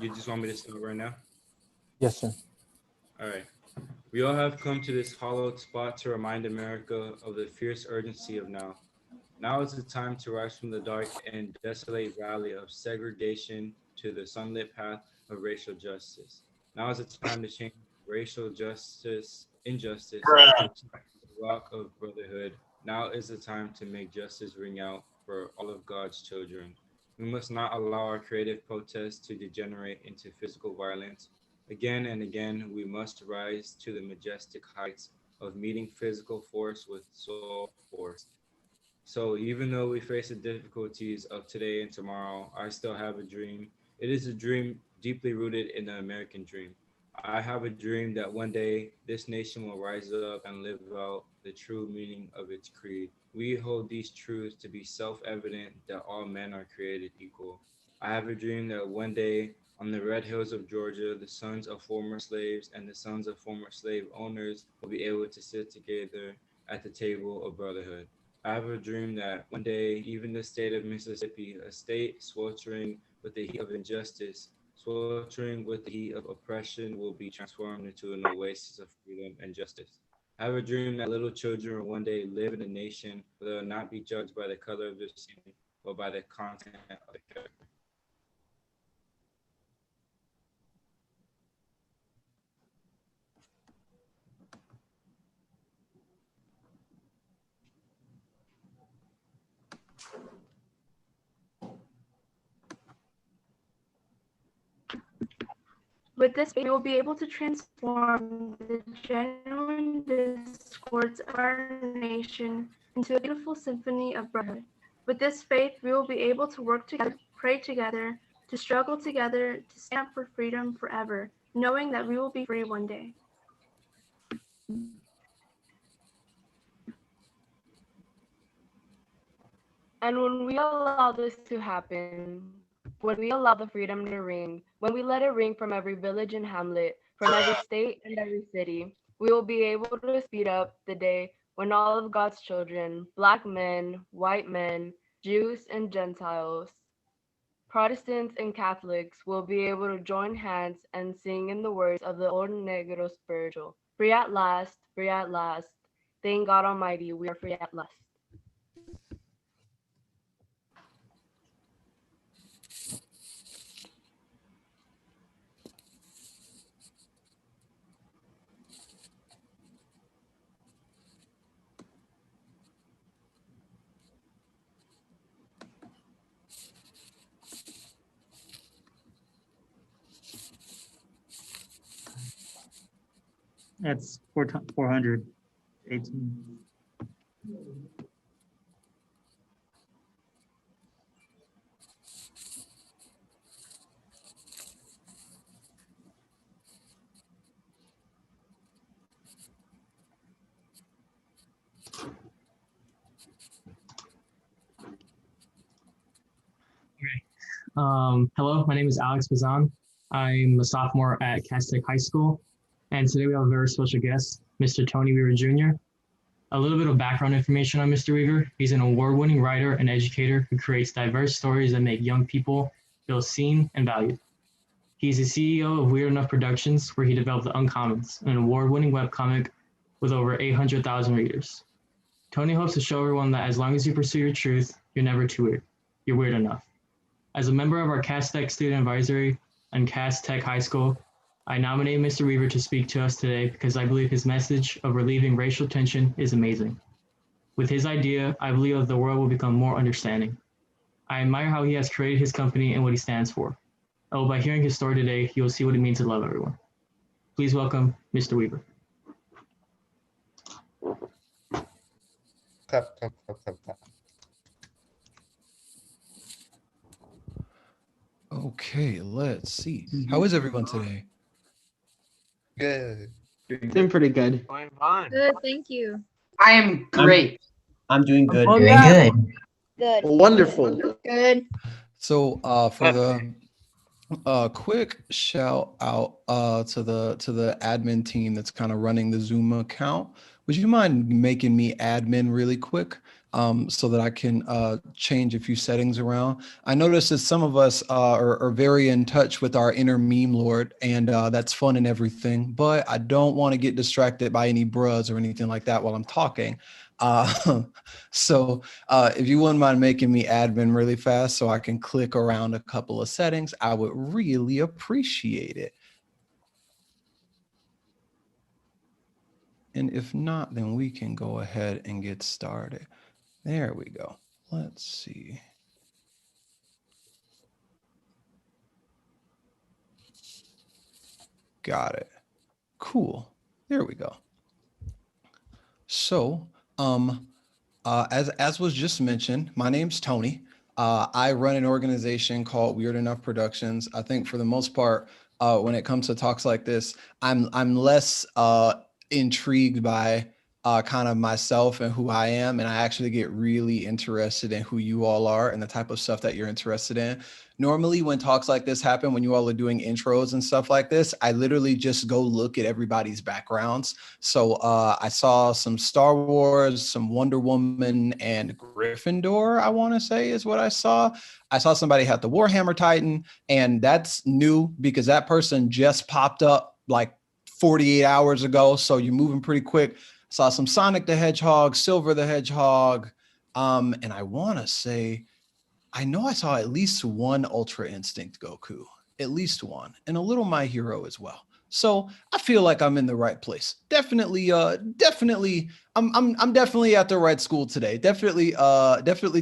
You just want me to start right now? Yes, sir. All right. We all have come to this hollowed spot to remind America of the fierce urgency of now. Now is the time to rise from the dark and desolate valley of segregation to the sunlit path of racial justice. Now is the time to change racial justice, injustice, to the rock of brotherhood. Now is the time to make justice ring out for all of God's children. We must not allow our creative protests to degenerate into physical violence. Again and again, we must rise to the majestic heights of meeting physical force with soul force. So even though we face the difficulties of today and tomorrow, I still have a dream. It is a dream deeply rooted in the American dream. I have a dream that one day this nation will rise up and live out the true meaning of its creed. We hold these truths to be self-evident that all men are created equal. I have a dream that one day on the red hills of Georgia, the sons of former slaves and the sons of former slave owners will be able to sit together at the table of brotherhood. I have a dream that one day, even the state of Mississippi, a state sweltering with the heat of injustice, sweltering with the heat of oppression, will be transformed into an oasis of freedom and justice. I have a dream that little children will one day live in a nation where they will not be judged by the color of their skin, but by the content of their character. With this, we will be able to transform the genuine discords of our nation into a beautiful symphony of brotherhood. With this faith, we will be able to work together, pray together, to struggle together, to stand up for freedom forever, knowing that we will be free one day. And when we allow this to happen, when we allow the freedom to ring, when we let it ring from every village and hamlet, from every state and every city, we will be able to speed up the day when all of God's children, Black men, white men, Jews and Gentiles, Protestants and Catholics, will be able to join hands and sing in the words of the old Negro spiritual. Free at last, free at last. Thank God Almighty, we are free at last. That's 418. Hello, my name is Alex Bazan. I'm a sophomore at Tech High School, and today we have a very special guest, Mr. Tony Weaver Jr. A little bit of background information on Mr. Weaver. He's an award-winning writer and educator who creates diverse stories that make young people feel seen and valued. He's the CEO of Weird Enough Productions, where he developed The Uncommons, an award-winning webcomic with over 800,000 readers. Tony hopes to show everyone that as long as you pursue your truth, you're never too weird. You're weird enough. As a member of our Tech Student Advisory and Tech High School, I nominate Mr. Weaver to speak to us today because I believe his message of relieving racial tension is amazing. With his idea, I believe that the world will become more understanding. I admire how he has created his company and what he stands for. Oh, by hearing his story today, you will see what it means to love everyone. Please welcome Mr. Weaver. Clap, clap, clap, clap, clap. Okay, let's see. How is everyone today? Good. Doing pretty good. Going fine. Good, thank you. I am great. I'm doing good. Oh, Doing yeah. good. Good. Wonderful. Good. So for the quick shout out to the admin team that's kind of running the Zoom account. Would you mind making me admin really quick? so that I can change a few settings around. I noticed that some of us are very in touch with our inner meme lord, and that's fun and everything, but I don't want to get distracted by any bruhs or anything like that while I'm talking. So if you wouldn't mind making me admin really fast so I can click around a couple of settings, I would really appreciate it. And if not, then we can go ahead and get started. There we go. Let's see. Got it. Cool. There we go. So, as was just mentioned, my name's Tony. I run an organization called Weird Enough Productions. I think for the most part, when it comes to talks like this, I'm less intrigued by kind of myself and who I am, and I actually get really interested in who you all are and the type of stuff that you're interested in. Normally when talks like this happen, when you all are doing intros and stuff like this, I literally just go look at everybody's backgrounds. So I saw some Star Wars, some Wonder Woman, and Gryffindor, I want to say is what I saw. I saw somebody had the Warhammer Titan, and that's new because that person just popped up like 48 hours ago. So you're moving pretty quick. Saw some Sonic the Hedgehog, Silver the Hedgehog, and I want to say, I know I saw at least one Ultra Instinct Goku, at least one, and a little My Hero as well. So I feel like I'm in the right place. Definitely, I'm definitely at the right school today. Definitely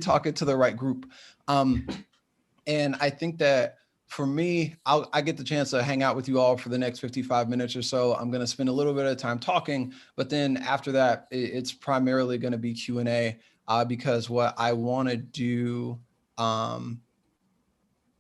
talking to the right group. And I think that for me, I get the chance to hang out with you all for the next 55 minutes or so. I'm going to spend a little bit of time talking, but then after that, it's primarily going to be Q&A because what I want to do,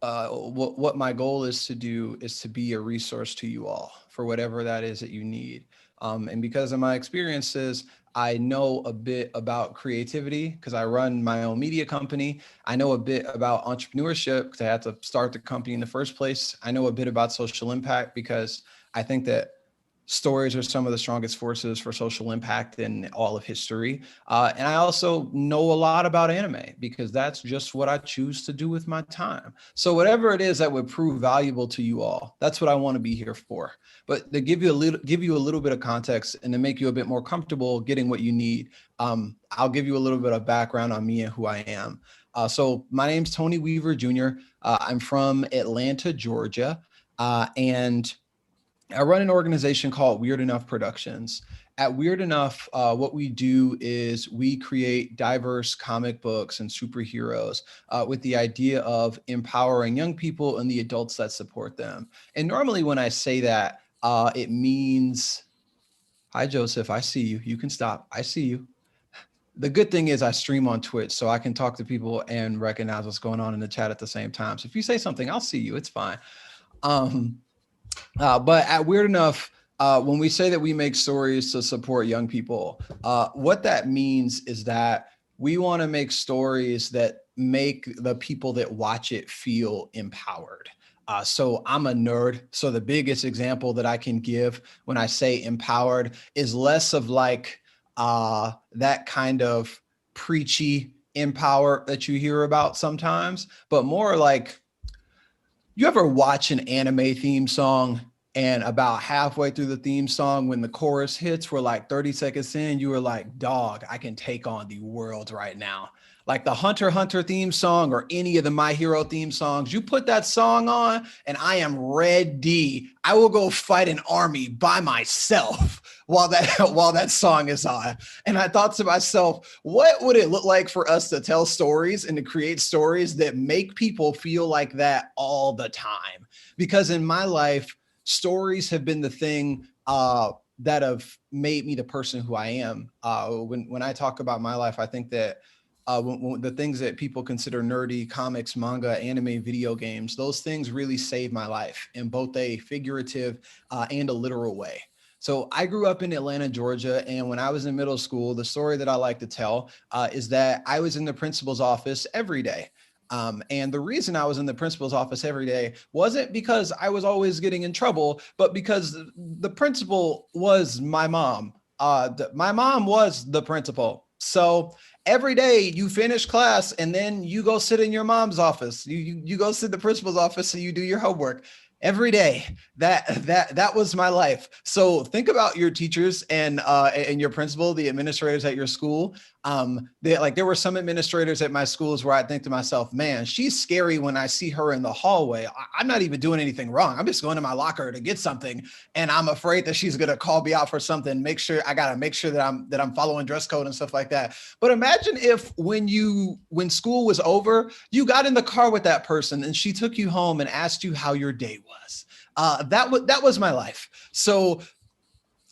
what my goal is to do is to be a resource to you all for whatever that is that you need. And because of my experiences, I know a bit about creativity because I run my own media company. I know a bit about entrepreneurship because I had to start the company in the first place. I know a bit about social impact because I think that stories are some of the strongest forces for social impact in all of history. And I also know a lot about anime because that's just what I choose to do with my time. So whatever it is that would prove valuable to you all, that's what I want to be here for. But to give you a little bit of context and to make you a bit more comfortable getting what you need, I'll give you a little bit of background on me and who I am. So my name's Tony Weaver Jr. I'm from Atlanta, Georgia, and I run an organization called Weird Enough Productions. At Weird Enough, what we do is we create diverse comic books and superheroes with the idea of empowering young people and the adults that support them. And normally when I say that, it means, hi, Joseph, I see you. You can stop. I see you. The good thing is I stream on Twitch, so I can talk to people and recognize what's going on in the chat at the same time. So if you say something, I'll see you. It's fine. But at Weird Enough, when we say that we make stories to support young people, what that means is that we want to make stories that make the people that watch it feel empowered. So I'm a nerd. So the biggest example that I can give when I say empowered is less of like that kind of preachy empower that you hear about sometimes, but more like, you ever watch an anime theme song and about halfway through the theme song, when the chorus hits, we're like 30 seconds in, you were like, dog, I can take on the world right now. Like the Hunter x Hunter theme song or any of the My Hero theme songs, you put that song on and I am ready. I will go fight an army by myself while that song is on. And I thought to myself, what would it look like for us to tell stories and to create stories that make people feel like that all the time? Because in my life, stories have been the thing that have made me the person who I am. When I talk about my life, I think that when the things that people consider nerdy, comics, manga, anime, video games, those things really saved my life in both a figurative and a literal way. So I grew up in Atlanta, Georgia, and when I was in middle school, the story that I like to tell is that I was in the principal's office every day. And the reason I was in the principal's office every day wasn't because I was always getting in trouble, but because the principal was my mom. My mom was the principal. So every day you finish class and then you go sit in your mom's office. You go sit in the principal's office and you do your homework every day. That was my life. So think about your teachers and your principal, the administrators at your school. There were some administrators at my schools where I think to myself, man, she's scary when I see her in the hallway. I'm not even doing anything wrong. I'm just going to my locker to get something, and I'm afraid that she's gonna call me out for something. I gotta make sure that I'm following dress code and stuff like that. But imagine if when school was over, you got in the car with that person and she took you home and asked you how your day was. That was my life. So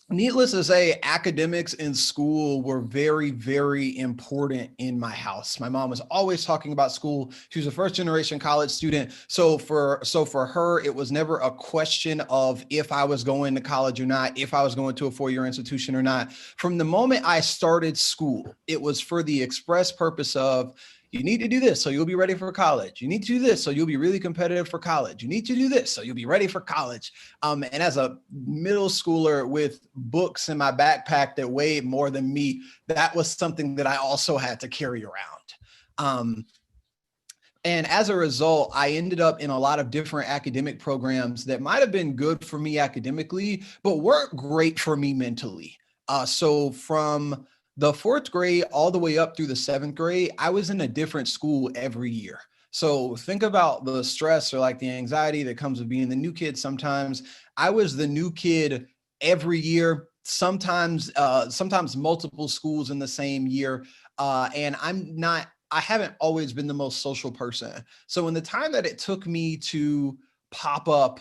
needless to say, academics in school were very, very important in my house. My mom was always talking about school. She was a first generation college student. So for her, it was never a question of if I was going to college or not, if I was going to a four-year institution or not. From the moment I started school, it was for the express purpose of, you need to do this so you'll be ready for college. You need to do this so you'll be really competitive for college. You need to do this so you'll be ready for college. And as a middle schooler with books in my backpack that weighed more than me, that was something that I also had to carry around. And as a result, I ended up in a lot of different academic programs that might have been good for me academically, but weren't great for me mentally. So from the fourth grade all the way up through the seventh grade, I was in a different school every year. So think about the stress or like the anxiety that comes with being the new kid. Sometimes I was the new kid every year, sometimes multiple schools in the same year. And I haven't always been the most social person. So in the time that it took me to pop up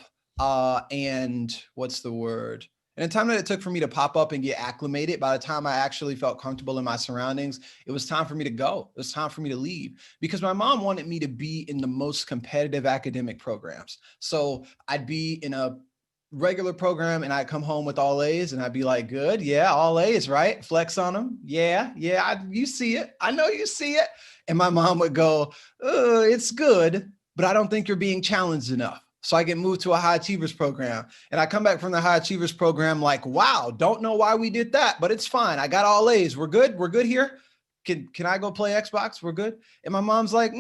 and what's the word? And the time that it took for me to pop up and get acclimated, by the time I actually felt comfortable in my surroundings, it was time for me to go. It was time for me to leave because my mom wanted me to be in the most competitive academic programs. So I'd be in a regular program and I'd come home with all A's and I'd be like, good. Yeah, all A's, right? Flex on them. Yeah, you see it. I know you see it. And my mom would go, it's good, but I don't think you're being challenged enough. So I get moved to a high achievers program and I come back from the high achievers program like, wow, don't know why we did that, but it's fine. I got all A's. We're good. We're good here. Can I go play Xbox? We're good. And my mom's like,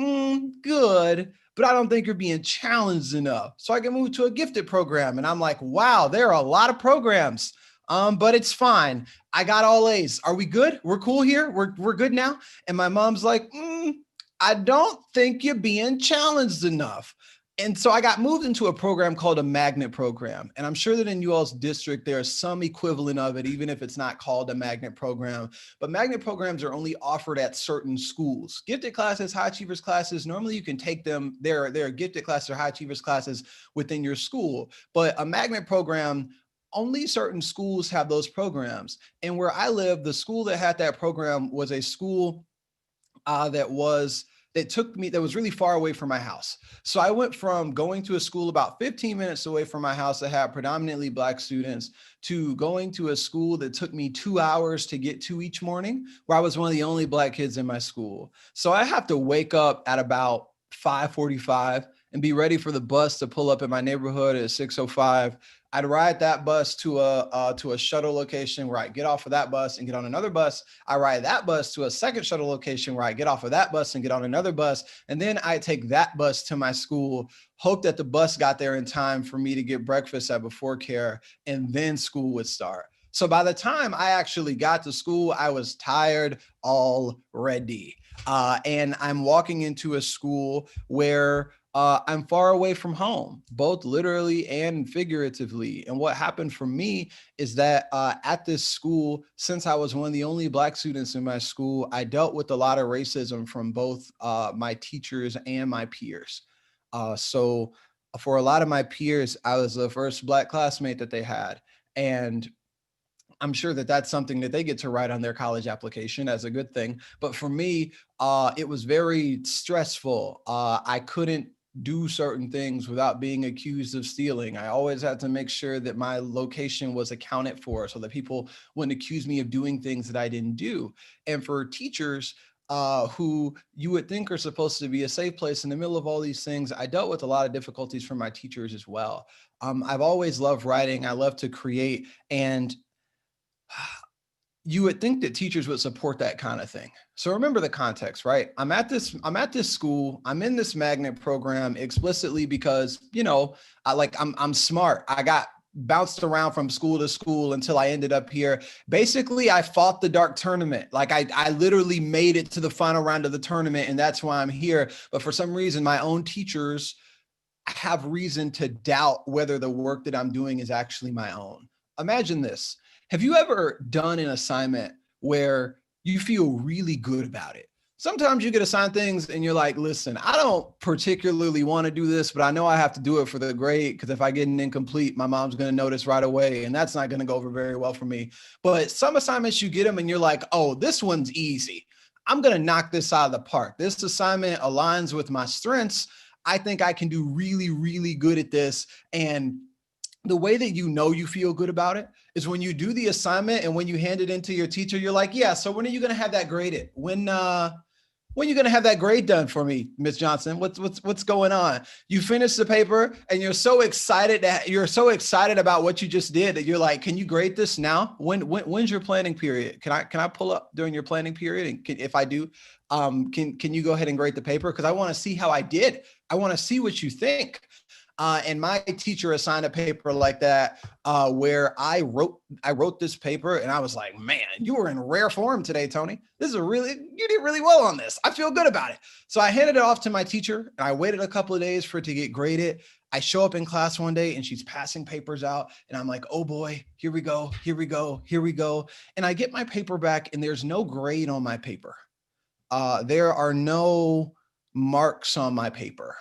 good, but I don't think you're being challenged enough. So I get moved to a gifted program and I'm like, wow, there are a lot of programs, but it's fine. I got all A's. Are we good? We're cool here. We're good now. And my mom's like, I don't think you're being challenged enough. And so I got moved into a program called a magnet program. And I'm sure that in you all's district, there's some equivalent of it, even if it's not called a magnet program. But magnet programs are only offered at certain schools. Gifted classes, high achievers classes, normally you can take them. There are gifted classes or high achievers classes within your school. But a magnet program, only certain schools have those programs. And where I live, the school that had that program was a school that was really far away from my house. So I went from going to a school about 15 minutes away from my house that had predominantly Black students to going to a school that took me 2 hours to get to each morning, where I was one of the only Black kids in my school. So I have to wake up at about 5:45 and be ready for the bus to pull up in my neighborhood at 6:05. I'd ride that bus to a shuttle location where I get off of that bus and get on another bus. I ride that bus to a second shuttle location where I get off of that bus and get on another bus. And then I take that bus to my school, hope that the bus got there in time for me to get breakfast at Before Care, and then school would start. So by the time I actually got to school, I was tired already. And I'm walking into a school where I'm far away from home, both literally and figuratively. And what happened for me is that at this school, since I was one of the only Black students in my school, I dealt with a lot of racism from both my teachers and my peers. So for a lot of my peers, I was the first Black classmate that they had. And I'm sure that that's something that they get to write on their college application as a good thing. But for me, it was very stressful. I couldn't do certain things without being accused of stealing. I always had to make sure that my location was accounted for so that people wouldn't accuse me of doing things that I didn't do. And for teachers who you would think are supposed to be a safe place in the middle of all these things, I dealt with a lot of difficulties from my teachers as well. I've always loved writing. I love to create. And you would think that teachers would support that kind of thing. So remember the context, right? I'm at this school. I'm in this magnet program explicitly because, I'm smart. I got bounced around from school to school until I ended up here. Basically, I fought the dark tournament. Like I literally made it to the final round of the tournament, and that's why I'm here. But for some reason, my own teachers have reason to doubt whether the work that I'm doing is actually my own. Imagine this. Have you ever done an assignment where you feel really good about it? Sometimes you get assigned things and you're like, listen, I don't particularly want to do this, but I know I have to do it for the grade, because if I get an incomplete, my mom's going to notice right away, and that's not going to go over very well for me. But some assignments, you get them and you're like, oh, this one's easy. I'm going to knock this out of the park. This assignment aligns with my strengths. I think I can do really, really good at this. And the way that you feel good about it is when you do the assignment and when you hand it into your teacher, you're like, yeah, so when are you going to have that graded? When are you going to have that grade done for me, Miss Johnson? What's going on? You finish the paper and you're so excited about what you just did that you're like, can you grade this now? When's your planning period? Can I pull up during your planning period? And if I do, can you go ahead and grade the paper? Because I want to see how I did. I want to see what you think. And my teacher assigned a paper like that, where I wrote this paper and I was like, man, you were in rare form today, Tony. You did really well on this. I feel good about it. So I handed it off to my teacher and I waited a couple of days for it to get graded. I show up in class one day and she's passing papers out and I'm like, oh boy, here we go. And I get my paper back and there's no grade on my paper. There are no marks on my paper.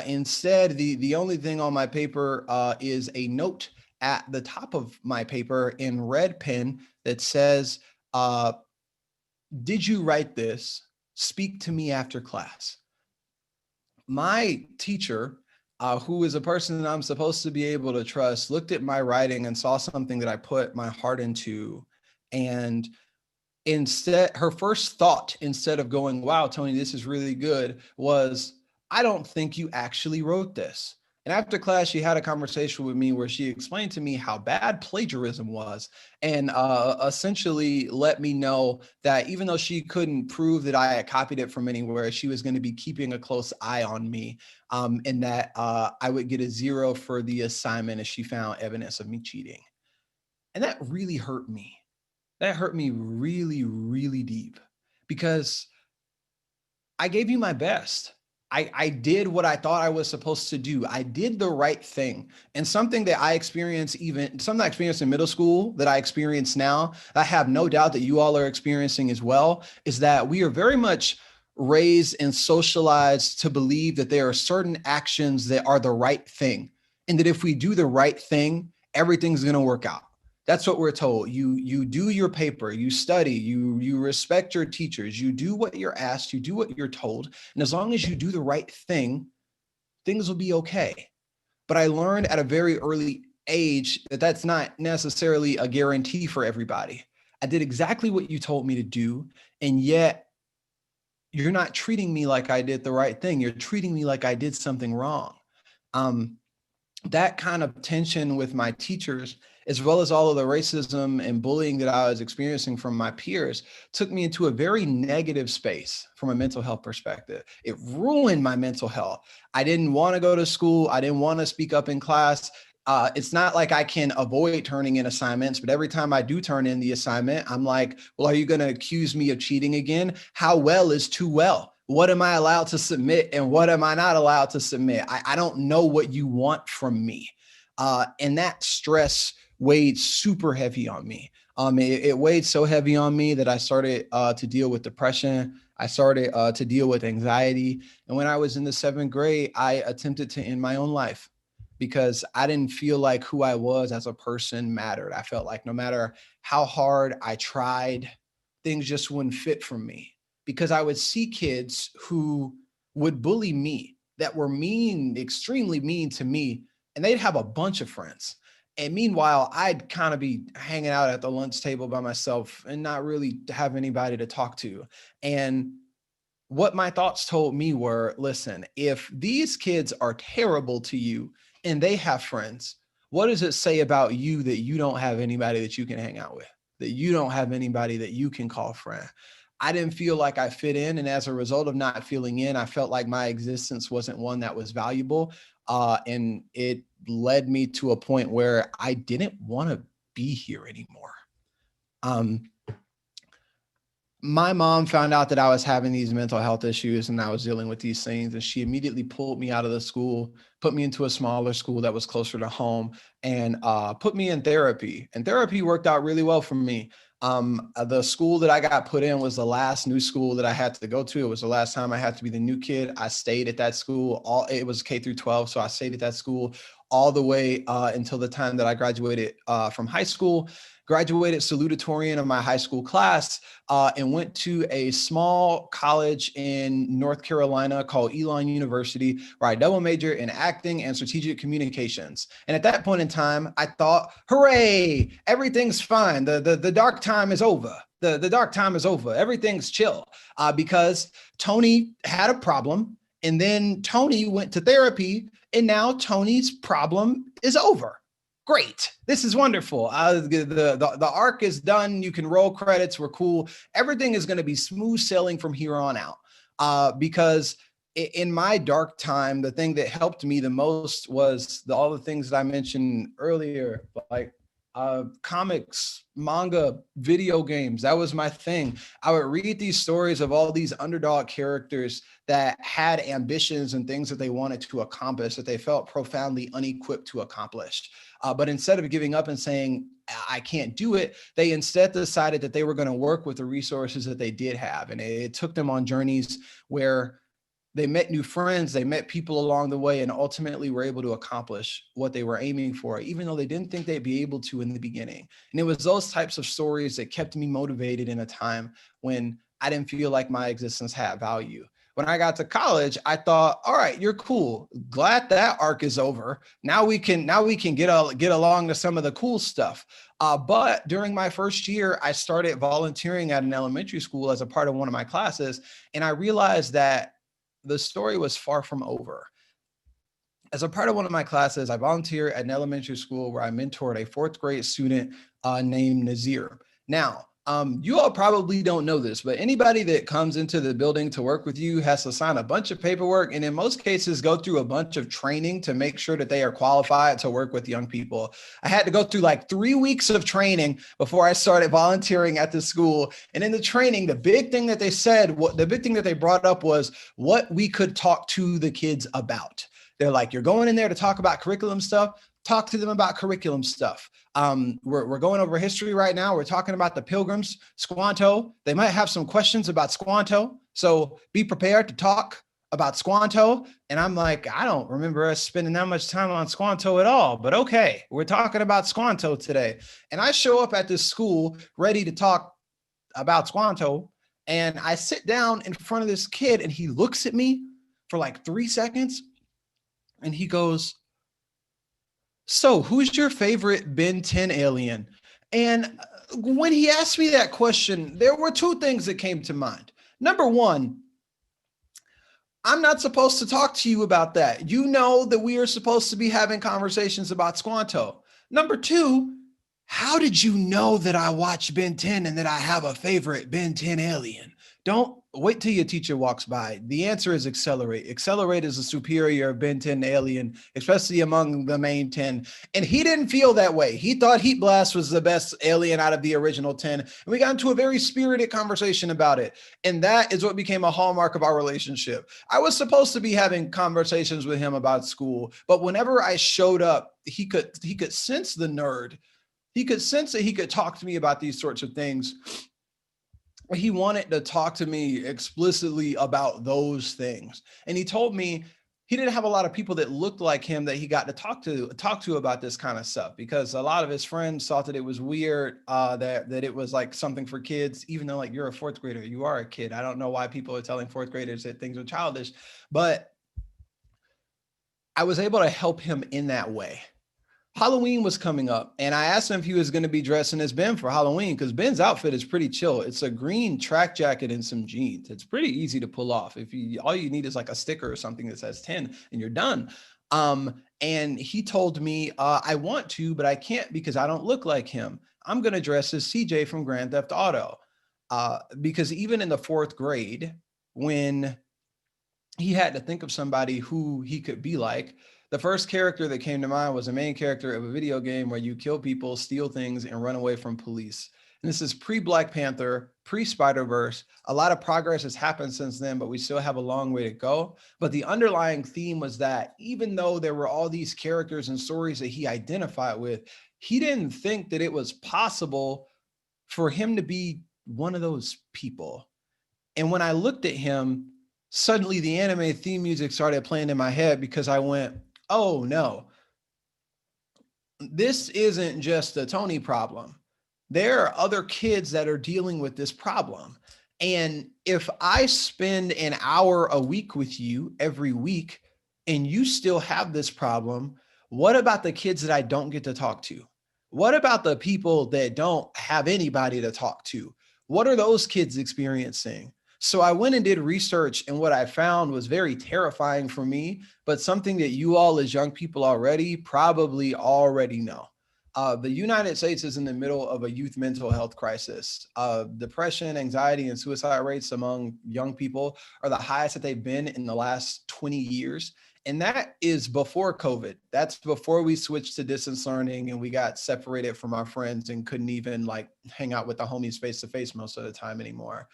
Instead, the only thing on my paper is a note at the top of my paper in red pen that says, did you write this? Speak to me after class. My teacher, who is a person that I'm supposed to be able to trust, looked at my writing and saw something that I put my heart into. And instead, her first thought, instead of going, wow, Tony, this is really good, was, I don't think you actually wrote this. And after class, she had a conversation with me where she explained to me how bad plagiarism was, and essentially let me know that even though she couldn't prove that I had copied it from anywhere, she was going to be keeping a close eye on me, and that I would get a 0 for the assignment if she found evidence of me cheating. And that really hurt me. That hurt me really, really deep, because I gave you my best. I did what I thought I was supposed to do. I did the right thing. And something I experienced in middle school that I experience now, I have no doubt that you all are experiencing as well, is that we are very much raised and socialized to believe that there are certain actions that are the right thing. And that if we do the right thing, everything's going to work out. That's what we're told. You do your paper, you study, you respect your teachers, you do what you're asked, you do what you're told. And as long as you do the right thing, things will be okay. But I learned at a very early age that that's not necessarily a guarantee for everybody. I did exactly what you told me to do, and yet you're not treating me like I did the right thing. You're treating me like I did something wrong. That kind of tension with my teachers, as well as all of the racism and bullying that I was experiencing from my peers, took me into a very negative space from a mental health perspective. It ruined my mental health. I didn't want to go to school. I didn't want to speak up in class. It's not like I can avoid turning in assignments, but every time I do turn in the assignment, I'm like, well, are you going to accuse me of cheating again? How well is too well? What am I allowed to submit and what am I not allowed to submit? I don't know what you want from me. And that stress weighed super heavy on me. It weighed so heavy on me that I started to deal with depression. I started to deal with anxiety. And when I was in the 7th grade, I attempted to end my own life because I didn't feel like who I was as a person mattered. I felt like no matter how hard I tried, things just wouldn't fit for me. Because I would see kids who would bully me, that were mean, extremely mean to me, and they'd have a bunch of friends. And meanwhile, I'd kind of be hanging out at the lunch table by myself and not really have anybody to talk to. And what my thoughts told me were, listen, if these kids are terrible to you and they have friends, what does it say about you that you don't have anybody that you can hang out with? that you don't have anybody that you can call friend. I didn't feel like I fit in. And as a result of not feeling in, I felt like my existence wasn't one that was valuable. And it led me to a point where I didn't want to be here anymore. My mom found out that I was having these mental health issues and I was dealing with these things. And she immediately pulled me out of the school, put me into a smaller school that was closer to home, and put me in therapy. And therapy worked out really well for me. The school that I got put in was the last new school that I had to go to. It was the last time I had to be the new kid. I stayed at that school. It was K through 12. So I stayed at that school all the way until the time that I graduated from high school. Graduated salutatorian of my high school class, and went to a small college in North Carolina called Elon University, where I double majored in acting and strategic communications. And at that point in time, I thought, hooray, everything's fine. The dark time is over. The dark time is over. Everything's chill, because Tony had a problem, and then Tony went to therapy, and now Tony's problem is over. Great. This is wonderful. The arc is done. You can roll credits. We're cool. Everything is going to be smooth sailing from here on out. Because in my dark time, the thing that helped me the most was all the things that I mentioned earlier, like comics, manga, video games. That was my thing. I would read these stories of all these underdog characters that had ambitions and things that they wanted to accomplish that they felt profoundly unequipped to accomplish. But instead of giving up and saying, I can't do it, they instead decided that they were going to work with the resources that they did have. And it took them on journeys where they met new friends, they met people along the way, and ultimately were able to accomplish what they were aiming for, even though they didn't think they'd be able to in the beginning. And it was those types of stories that kept me motivated in a time when I didn't feel like my existence had value. When I got to college, I thought, all right, you're cool. Glad that arc is over. Now we can get along to some of the cool stuff. But during my first year, I started volunteering at an elementary school as a part of one of my classes. And I realized that the story was far from over. As a part of one of my classes, I volunteered at an elementary school where I mentored a 4th grade student named Nazir. Now, you all probably don't know this, but anybody that comes into the building to work with you has to sign a bunch of paperwork, and in most cases go through a bunch of training to make sure that they are qualified to work with young people. I had to go through like 3 weeks of training before I started volunteering at the school. And in the training, the big thing that they brought up was what we could talk to the kids about. They're like, you're going in there to talk about curriculum stuff. Talk to them about curriculum stuff. We're going over history right now. We're talking about the Pilgrims, Squanto. They might have some questions about Squanto. So be prepared to talk about Squanto. And I'm like, I don't remember us spending that much time on Squanto at all, but okay, we're talking about Squanto today. And I show up at this school ready to talk about Squanto. And I sit down in front of this kid and he looks at me for like 3 seconds and he goes, so who's your favorite Ben 10 alien? And when he asked me that question, there were 2 things that came to mind. Number one, I'm not supposed to talk to you about that. You know that we are supposed to be having conversations about Squanto. Number 2, how did you know that I watch Ben 10 and that I have a favorite Ben 10 alien? Don't wait till your teacher walks by. The answer is Accelerate. Accelerate is a superior Ben 10 alien, especially among the main 10. And he didn't feel that way. He thought Heat Blast was the best alien out of the original 10. And we got into a very spirited conversation about it. And that is what became a hallmark of our relationship. I was supposed to be having conversations with him about school, but whenever I showed up, he could sense the nerd. He could sense that he could talk to me about these sorts of things. He wanted to talk to me explicitly about those things. And he told me he didn't have a lot of people that looked like him that he got to talk to about this kind of stuff, because a lot of his friends thought that it was weird, that it was like something for kids, even though like you're a 4th grader, you are a kid. I don't know why people are telling 4th graders that things are childish, but I was able to help him in that way. Halloween was coming up and I asked him if he was going to be dressing as Ben for Halloween, because Ben's outfit is pretty chill. It's a green track jacket and some jeans. It's pretty easy to pull off. All you need is like a sticker or something that says 10 and you're done. And he told me, I want to, but I can't because I don't look like him. I'm going to dress as CJ from Grand Theft Auto. Because even in the 4th grade, when he had to think of somebody who he could be like, the first character that came to mind was a main character of a video game where you kill people, steal things, and run away from police. And this is pre-Black Panther, pre-Spider-Verse. A lot of progress has happened since then, but we still have a long way to go. But the underlying theme was that even though there were all these characters and stories that he identified with, he didn't think that it was possible for him to be one of those people. And when I looked at him, suddenly the anime theme music started playing in my head because I went, oh no, this isn't just a Tony problem. There are other kids that are dealing with this problem. And if I spend an hour a week with you every week and you still have this problem, what about the kids that I don't get to talk to? What about the people that don't have anybody to talk to? What are those kids experiencing? So I went and did research, and what I found was very terrifying for me, but something that you all as young people probably already know. The United States is in the middle of a youth mental health crisis. Depression, anxiety, and suicide rates among young people are the highest that they've been in the last 20 years. And that is before COVID. That's before we switched to distance learning and we got separated from our friends and couldn't even like hang out with the homies face to face most of the time anymore.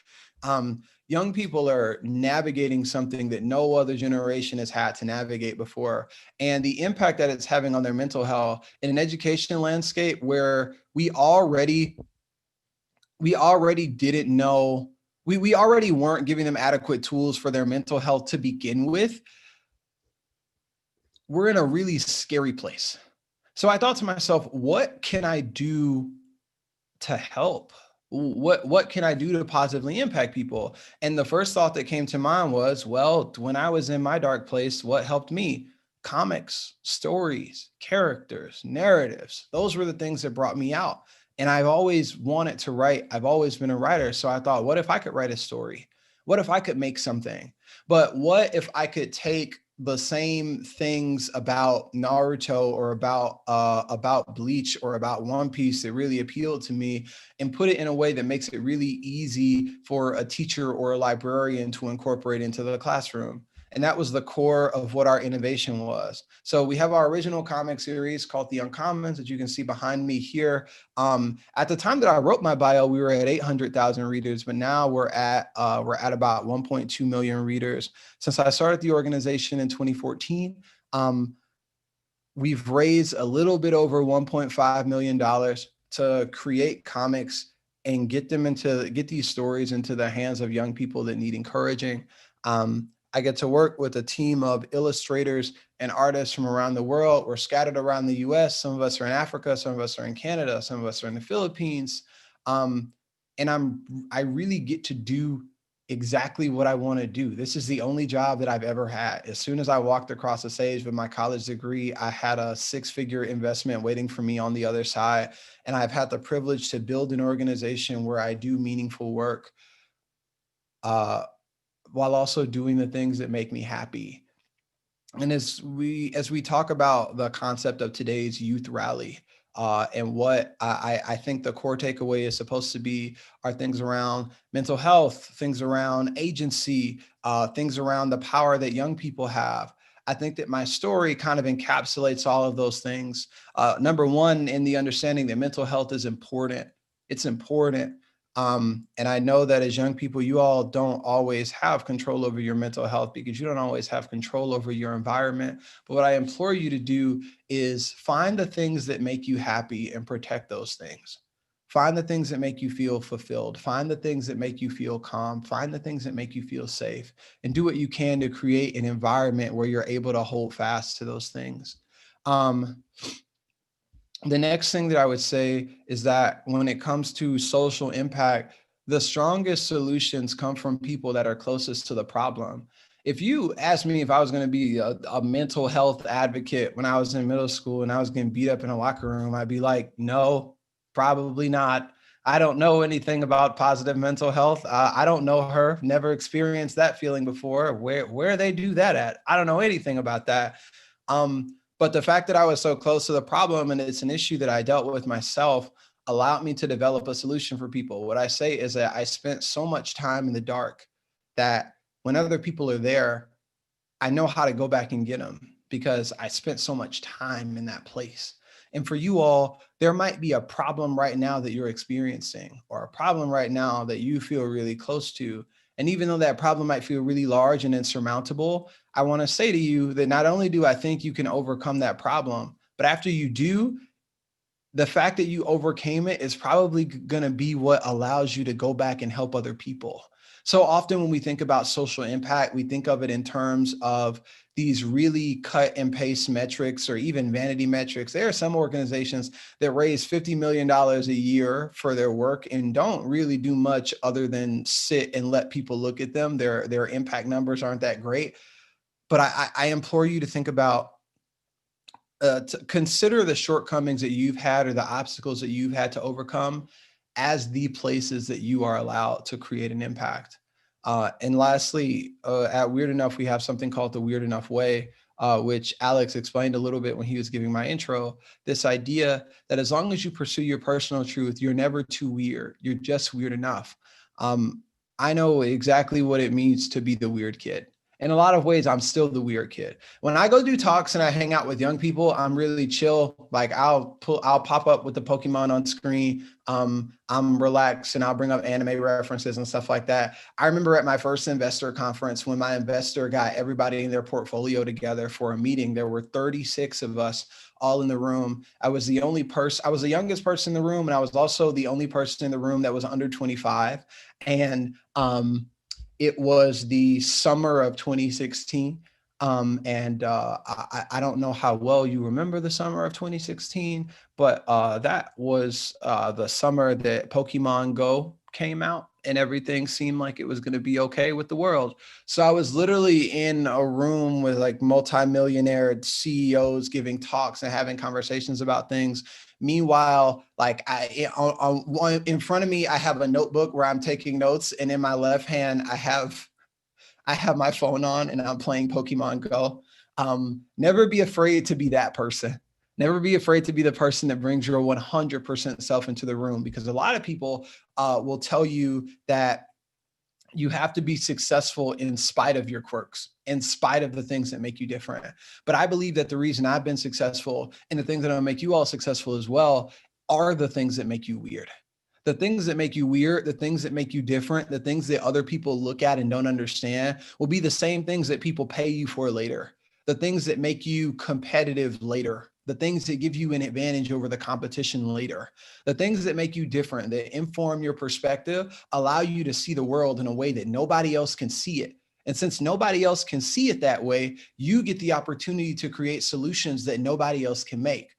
Young people are navigating something that no other generation has had to navigate before. And the impact that it's having on their mental health in an education landscape where we already didn't know, we already weren't giving them adequate tools for their mental health to begin with. We're in a really scary place. So I thought to myself, what can I do to help? What can I do to positively impact people? And the first thought that came to mind was, well, when I was in my dark place, what helped me? Comics, stories, characters, narratives. Those were the things that brought me out. And I've always wanted to write. I've always been a writer. So I thought, what if I could write a story? What if I could make something? But what if I could take the same things about Naruto or about Bleach or about One Piece that really appealed to me and put it in a way that makes it really easy for a teacher or a librarian to incorporate into the classroom? And that was the core of what our innovation was. So we have our original comic series called The Uncommons that you can see behind me here. At the time that I wrote my bio, we were at 800,000 readers, but now we're at about 1.2 million readers. Since I started the organization in 2014, we've raised a little bit over $1.5 million to create comics and get these stories into the hands of young people that need encouraging. I get to work with a team of illustrators and artists from around the world. We're scattered around the US. Some of us are in Africa, some of us are in Canada, some of us are in the Philippines. And I really get to do exactly what I want to do. This is the only job that I've ever had. As soon as I walked across the stage with my college degree, I had a 6-figure investment waiting for me on the other side. And I've had the privilege to build an organization where I do meaningful work, while also doing the things that make me happy. And as we talk about the concept of today's youth rally, and what I think the core takeaway is supposed to be are things around mental health, things around agency, things around the power that young people have. I think that my story kind of encapsulates all of those things. Number one, in the understanding that mental health is important. It's important. And I know that as young people, you all don't always have control over your mental health because you don't always have control over your environment. But what I implore you to do is find the things that make you happy and protect those things. Find the things that make you feel fulfilled. Find the things that make you feel calm. Find the things that make you feel safe, and do what you can to create an environment where you're able to hold fast to those things. The next thing that I would say is that when it comes to social impact, the strongest solutions come from people that are closest to the problem. If you asked me if I was going to be a mental health advocate when I was in middle school and I was getting beat up in a locker room, I'd be like, no, probably not. I don't know anything about positive mental health. I don't know her, never experienced that feeling before. Where they do that at? I don't know anything about that. But the fact that I was so close to the problem and it's an issue that I dealt with myself allowed me to develop a solution for people. What I say is that I spent so much time in the dark that when other people are there, I know how to go back and get them because I spent so much time in that place. And for you all, there might be a problem right now that you're experiencing, or a problem right now that you feel really close to. And even though that problem might feel really large and insurmountable, I want to say to you that not only do I think you can overcome that problem, but after you do, the fact that you overcame it is probably going to be what allows you to go back and help other people. So often when we think about social impact, we think of it in terms of these really cut and paste metrics or even vanity metrics. There are some organizations that raise $50 million a year for their work and don't really do much other than sit and let people look at them. Their impact numbers aren't that great. But I implore you to think about to consider the shortcomings that you've had or the obstacles that you've had to overcome as the places that you are allowed to create an impact. And lastly, at Weird Enough, we have something called the Weird Enough Way, which Alex explained a little bit when he was giving my intro, this idea that as long as you pursue your personal truth, you're never too weird. You're just weird enough. I know exactly what it means to be the weird kid. In a lot of ways, I'm still the weird kid. When I go do talks and I hang out with young people, I'm really chill. Like I'll pop up with the Pokemon on screen. I'm relaxed and I'll bring up anime references and stuff like that. I remember at my first investor conference when my investor got everybody in their portfolio together for a meeting, there were 36 of us all in the room. I was the only person, I was the youngest person in the room. And I was also the only person in the room that was under 25. And, it was the summer of 2016. I don't know how well you remember the summer of 2016, but that was the summer that Pokemon Go came out and everything seemed like it was going to be okay with the world. So I was literally in a room with like multimillionaire CEOs giving talks and having conversations about things. Meanwhile, like in front of me, I have a notebook where I'm taking notes, and in my left hand, I have my phone on and I'm playing Pokemon Go. Never be afraid to be that person. Never be afraid to be the person that brings your 100% self into the room, because a lot of people will tell you that you have to be successful in spite of your quirks, in spite of the things that make you different. But I believe that the reason I've been successful and the things that will make you all successful as well are the things that make you weird. The things that make you weird, the things that make you different, the things that other people look at and don't understand will be the same things that people pay you for later. The things that make you competitive later. The things that give you an advantage over the competition later. The things that make you different, that inform your perspective, allow you to see the world in a way that nobody else can see it. And since nobody else can see it that way, you get the opportunity to create solutions that nobody else can make.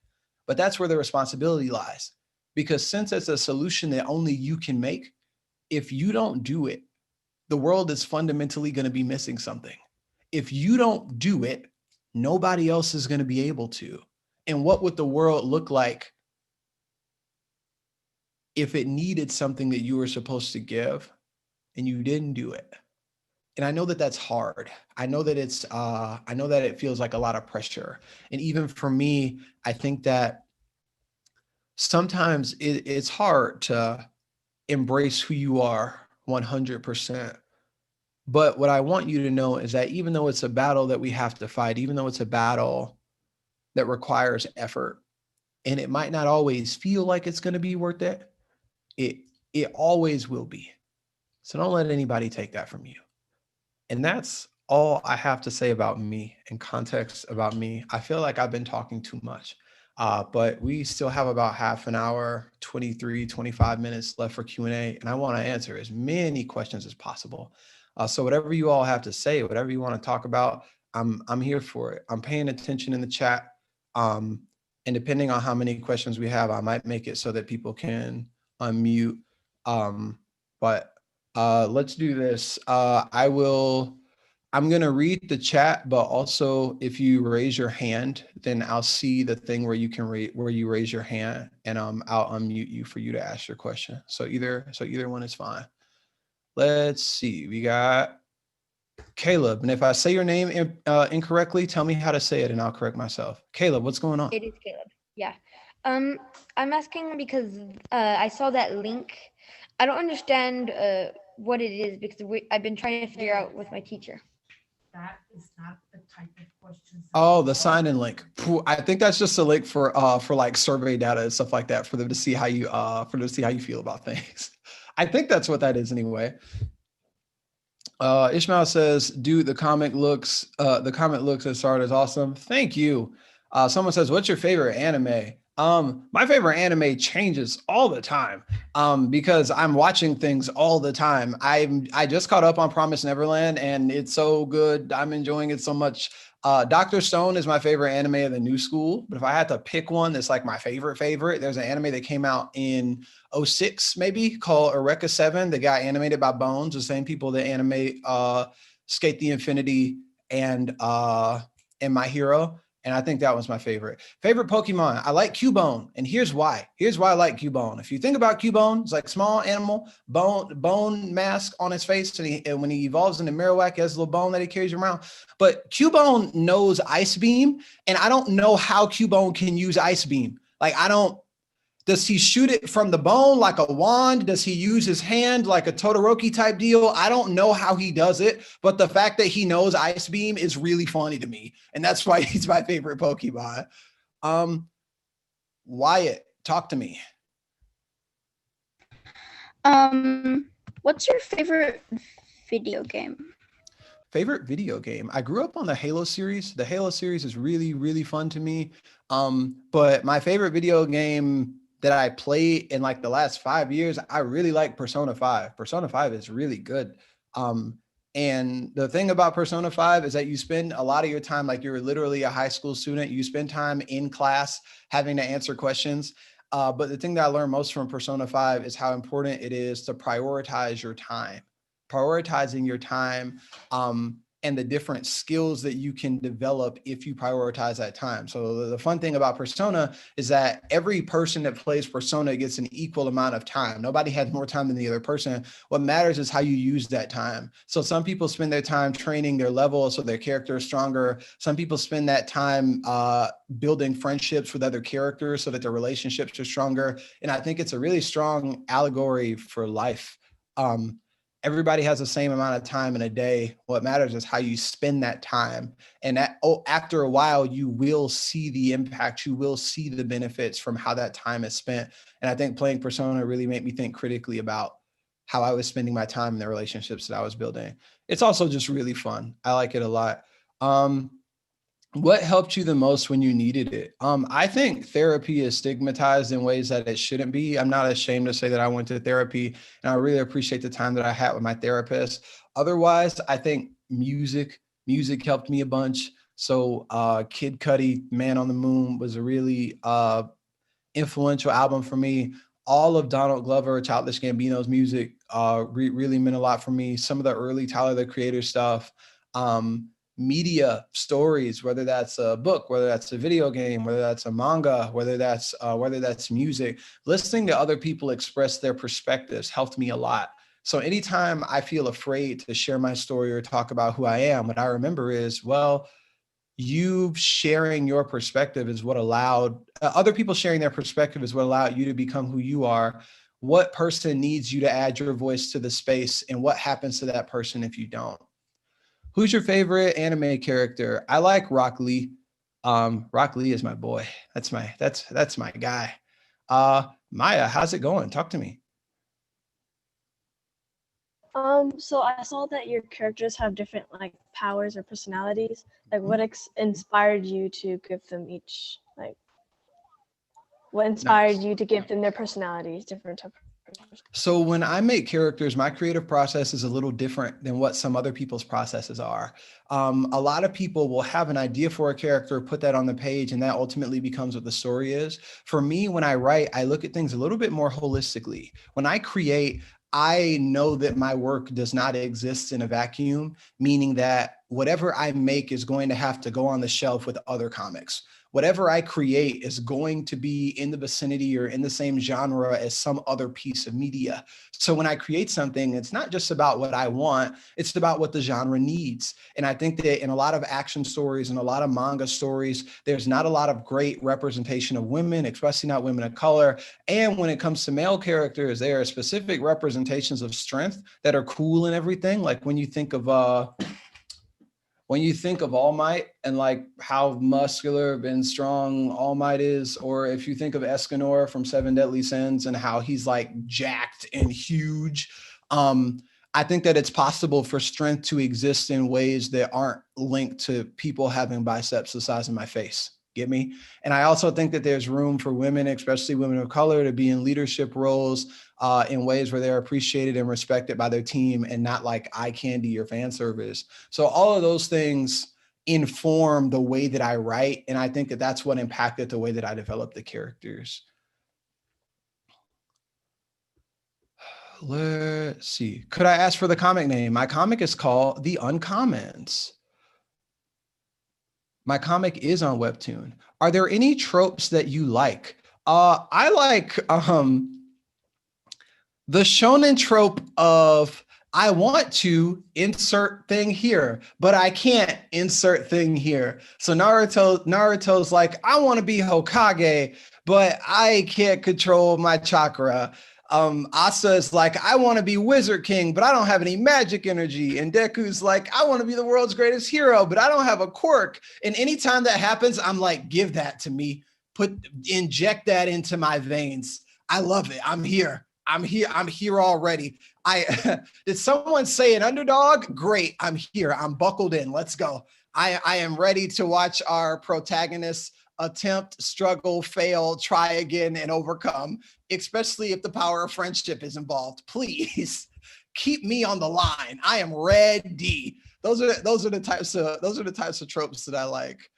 But that's where the responsibility lies. Because since it's a solution that only you can make, if you don't do it, the world is fundamentally going to be missing something. If you don't do it, nobody else is going to be able to. And what would the world look like if it needed something that you were supposed to give and you didn't do it? And I know that that's hard. I know that I know that it feels like a lot of pressure. And even for me, I think that sometimes it's hard to embrace who you are 100%. But what I want you to know is that even though it's a battle that we have to fight, even though it's a battle that requires effort, and it might not always feel like it's going to be worth it, it always will be. So don't let anybody take that from you. And that's all I have to say about me and context about me. I feel like I've been talking too much, but we still have about half an hour, 25 minutes left for Q&A, and I want to answer as many questions as possible. So whatever you all have to say, whatever you want to talk about, I'm here for it. I'm paying attention in the chat. And depending on how many questions we have, I might make it so that people can unmute. But let's do this. I'm going to read the chat, but also if you raise your hand, then I'll see the thing where you can where you raise your hand, and I'll unmute you for you to ask your question. So either one is fine. Let's see. We got Caleb, and if I say your name incorrectly, tell me how to say it and I'll correct myself. Caleb, what's going on? It is Caleb. Yeah. I'm asking because I saw that link. I don't understand what it is because I've been trying to figure out with my teacher. That is not the type of questions. Oh, the sign-in link. I think that's just a link for like survey data and stuff like that for them to see how you feel about things. I think that's what that is anyway. Ishmael says, dude, the comment looks as started as awesome. Thank you. Someone says, what's your favorite anime? My favorite anime changes all the time because I'm watching things all the time. I just caught up on Promised Neverland and it's so good. I'm enjoying it so much. Dr. Stone is my favorite anime of the new school, but if I had to pick one that's like my favorite, there's an anime that came out in 06 maybe called Eureka 7 that got animated by Bones, the same people that animate Skate the Infinity and My Hero. And I think that was my favorite. Favorite Pokemon, I like Cubone. And here's why. Here's why I like Cubone. If you think about Cubone, it's like small animal, bone mask on his face. And when he evolves into Marowak, he has a little bone that he carries around. But Cubone knows Ice Beam. And I don't know how Cubone can use Ice Beam. Like, does he shoot it from the bone like a wand? Does he use his hand like a Todoroki type deal? I don't know how he does it, but the fact that he knows Ice Beam is really funny to me. And that's why he's my favorite Pokemon. Wyatt, talk to me. What's your favorite video game? Favorite video game? I grew up on the Halo series. The Halo series is really, really fun to me. But my favorite video game that I played in like the last 5 years, I really like Persona 5. Persona 5 is really good. And the thing about Persona 5 is that you spend a lot of your time, like you're literally a high school student, you spend time in class having to answer questions. But the thing that I learned most from Persona 5 is how important it is to prioritize your time. Prioritizing your time and the different skills that you can develop if you prioritize that time. So the fun thing about Persona is that every person that plays Persona gets an equal amount of time. Nobody has more time than the other person. What matters is how you use that time. So some people spend their time training their level so their character is stronger. Some people spend that time building friendships with other characters so that their relationships are stronger. And I think it's a really strong allegory for life. Everybody has the same amount of time in a day. What matters is how you spend that time. And after a while, you will see the impact. You will see the benefits from how that time is spent. And I think playing Persona really made me think critically about how I was spending my time in the relationships that I was building. It's also just really fun. I like it a lot. What helped you the most when you needed it? I think therapy is stigmatized in ways that it shouldn't be. I'm not ashamed to say that I went to therapy, and I really appreciate the time that I had with my therapist. Otherwise, I think music helped me a bunch. So Kid Cudi, Man on the Moon was a really influential album for me. All of Donald Glover, Childish Gambino's music really meant a lot for me. Some of the early Tyler, the Creator stuff. Media stories, whether that's a book, whether that's a video game, whether that's a manga, whether that's music, listening to other people express their perspectives helped me a lot. So anytime I feel afraid to share my story or talk about who I am, what I remember is, well, you sharing your perspective is what allowed other people sharing their perspective is what allowed you to become who you are. What person needs you to add your voice to the space, and what happens to that person if you don't? Who's your favorite anime character? I like Rock Lee. Rock Lee is my boy. That's my guy. Maya, how's it going? Talk to me. So I saw that your characters have different like powers or personalities. Like, what inspired you to give them each what inspired you to give them their personalities, different type of. So when I make characters, my creative process is a little different than what some other people's processes are. A lot of people will have an idea for a character, put that on the page, and that ultimately becomes what the story is. For me, when I write, I look at things a little bit more holistically. When I create, I know that my work does not exist in a vacuum, meaning that whatever I make is going to have to go on the shelf with other comics. whatever I create is going to be in the vicinity or in the same genre as some other piece of media. So when I create something, it's not just about what I want, it's about what the genre needs. And I think that in a lot of action stories and a lot of manga stories, there's not a lot of great representation of women, especially not women of color. And when it comes to male characters, there are specific representations of strength that are cool and everything. Like when you think of All Might and like how muscular and strong All Might is, or if you think of Escanor from Seven Deadly Sins and how he's like jacked and huge, I think that it's possible for strength to exist in ways that aren't linked to people having biceps the size of my face. Get me? And I also think that there's room for women, especially women of color, to be in leadership roles in ways where they're appreciated and respected by their team and not like eye candy or fan service. So all of those things inform the way that I write. And I think that that's what impacted the way that I developed the characters. Let's see. Could I ask for the comic name? My comic is called The Uncommons. My comic is on Webtoon. Are there any tropes that you like? I like the shonen trope of I want to insert thing here, but I can't insert thing here. So Naruto's like, I want to be Hokage, but I can't control my chakra. Asa is like, I want to be Wizard King, but I don't have any magic energy. And Deku's like, I want to be the world's greatest hero, but I don't have a quirk. And anytime that happens, I'm like, give that to me. Inject that into my veins. I love it. I'm here. I'm here already. Did someone say an underdog? Great. I'm here. I'm buckled in. Let's go. I am ready to watch our protagonists attempt, struggle, fail, try again, and overcome, especially if the power of friendship is involved. Please keep me on the line. I am ready. Those are the types of tropes that I like.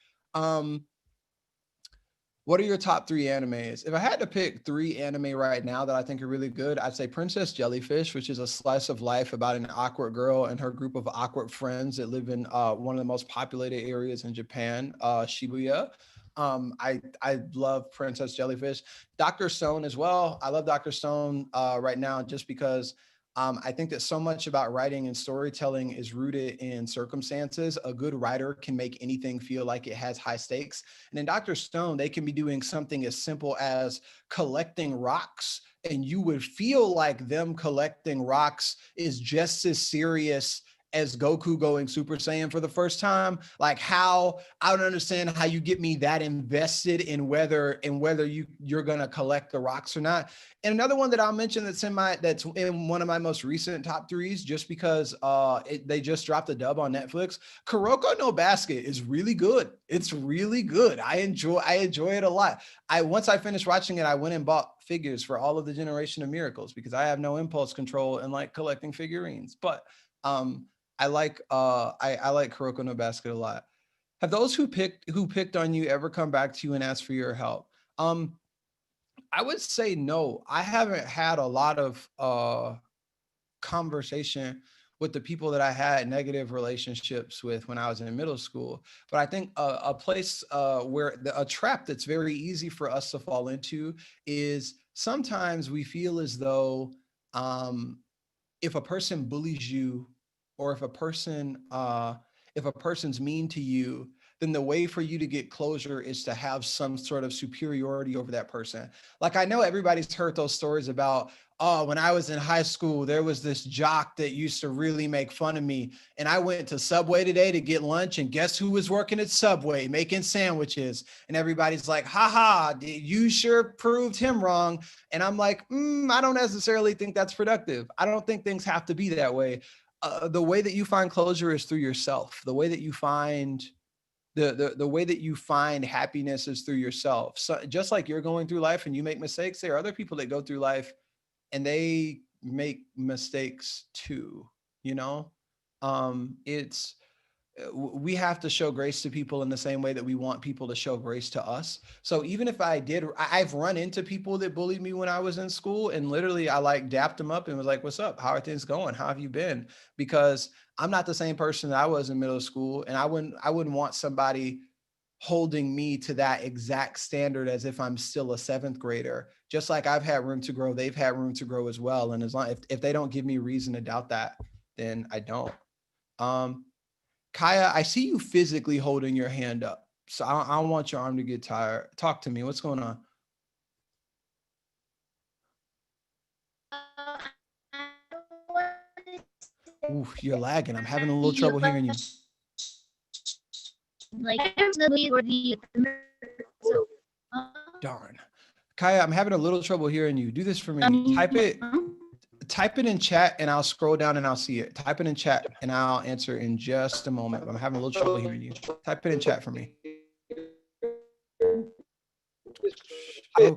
What are your top 3 animes? If I had to pick 3 anime right now that I think are really good, I'd say Princess Jellyfish, which is a slice of life about an awkward girl and her group of awkward friends that live in one of the most populated areas in Japan, Shibuya. I love Princess Jellyfish. Dr. Stone as well. I love Dr. Stone right now just because I think that so much about writing and storytelling is rooted in circumstances. A good writer can make anything feel like it has high stakes. And in Dr. Stone, they can be doing something as simple as collecting rocks, and you would feel like them collecting rocks is just as serious as Goku going Super Saiyan for the first time. Like how, I don't understand how you get me that invested in whether you're gonna collect the rocks or not. And another one that I'll mention that's in one of my most recent top 3s, just because they just dropped a dub on Netflix. Kuroko no Basket is really good. It's really good. I enjoy it a lot. Once I finished watching it, I went and bought figures for all of the Generation of Miracles because I have no impulse control and like collecting figurines. But I like Kuroko no Basket a lot. Have those who picked on you ever come back to you and asked for your help? I would say no. I haven't had a lot of conversation with the people that I had negative relationships with when I was in middle school. But I think a place where a trap that's very easy for us to fall into is sometimes we feel as though if a person bullies you, or if a person's mean to you, then the way for you to get closure is to have some sort of superiority over that person. Like I know everybody's heard those stories about, oh, when I was in high school, there was this jock that used to really make fun of me. And I went to Subway today to get lunch, and guess who was working at Subway making sandwiches? And everybody's like, haha, you sure proved him wrong. And I'm like, I don't necessarily think that's productive. I don't think things have to be that way. The way that you find closure is through yourself. The way that you find the way that you find happiness is through yourself. So just like you're going through life and you make mistakes, there are other people that go through life and they make mistakes too. You know, we have to show grace to people in the same way that we want people to show grace to us. So even if I've run into people that bullied me when I was in school, and literally I like dapped them up and was like, what's up? How are things going? How have you been? Because I'm not the same person that I was in middle school, and I wouldn't want somebody holding me to that exact standard as if I'm still a 7th grader. Just like I've had room to grow, they've had room to grow as well. And as long if they don't give me reason to doubt that, then I don't. Kaya, I see you physically holding your hand up. So I don't want your arm to get tired. Talk to me. What's going on? Ooh, you're lagging. I'm having a little trouble hearing you. Darn. Kaya, I'm having a little trouble hearing you. Do this for me. Type it in chat and I'll scroll down and I'll see it. Type it in chat and I'll answer in just a moment. I'm having a little trouble hearing you. Type it in chat for me. Okay.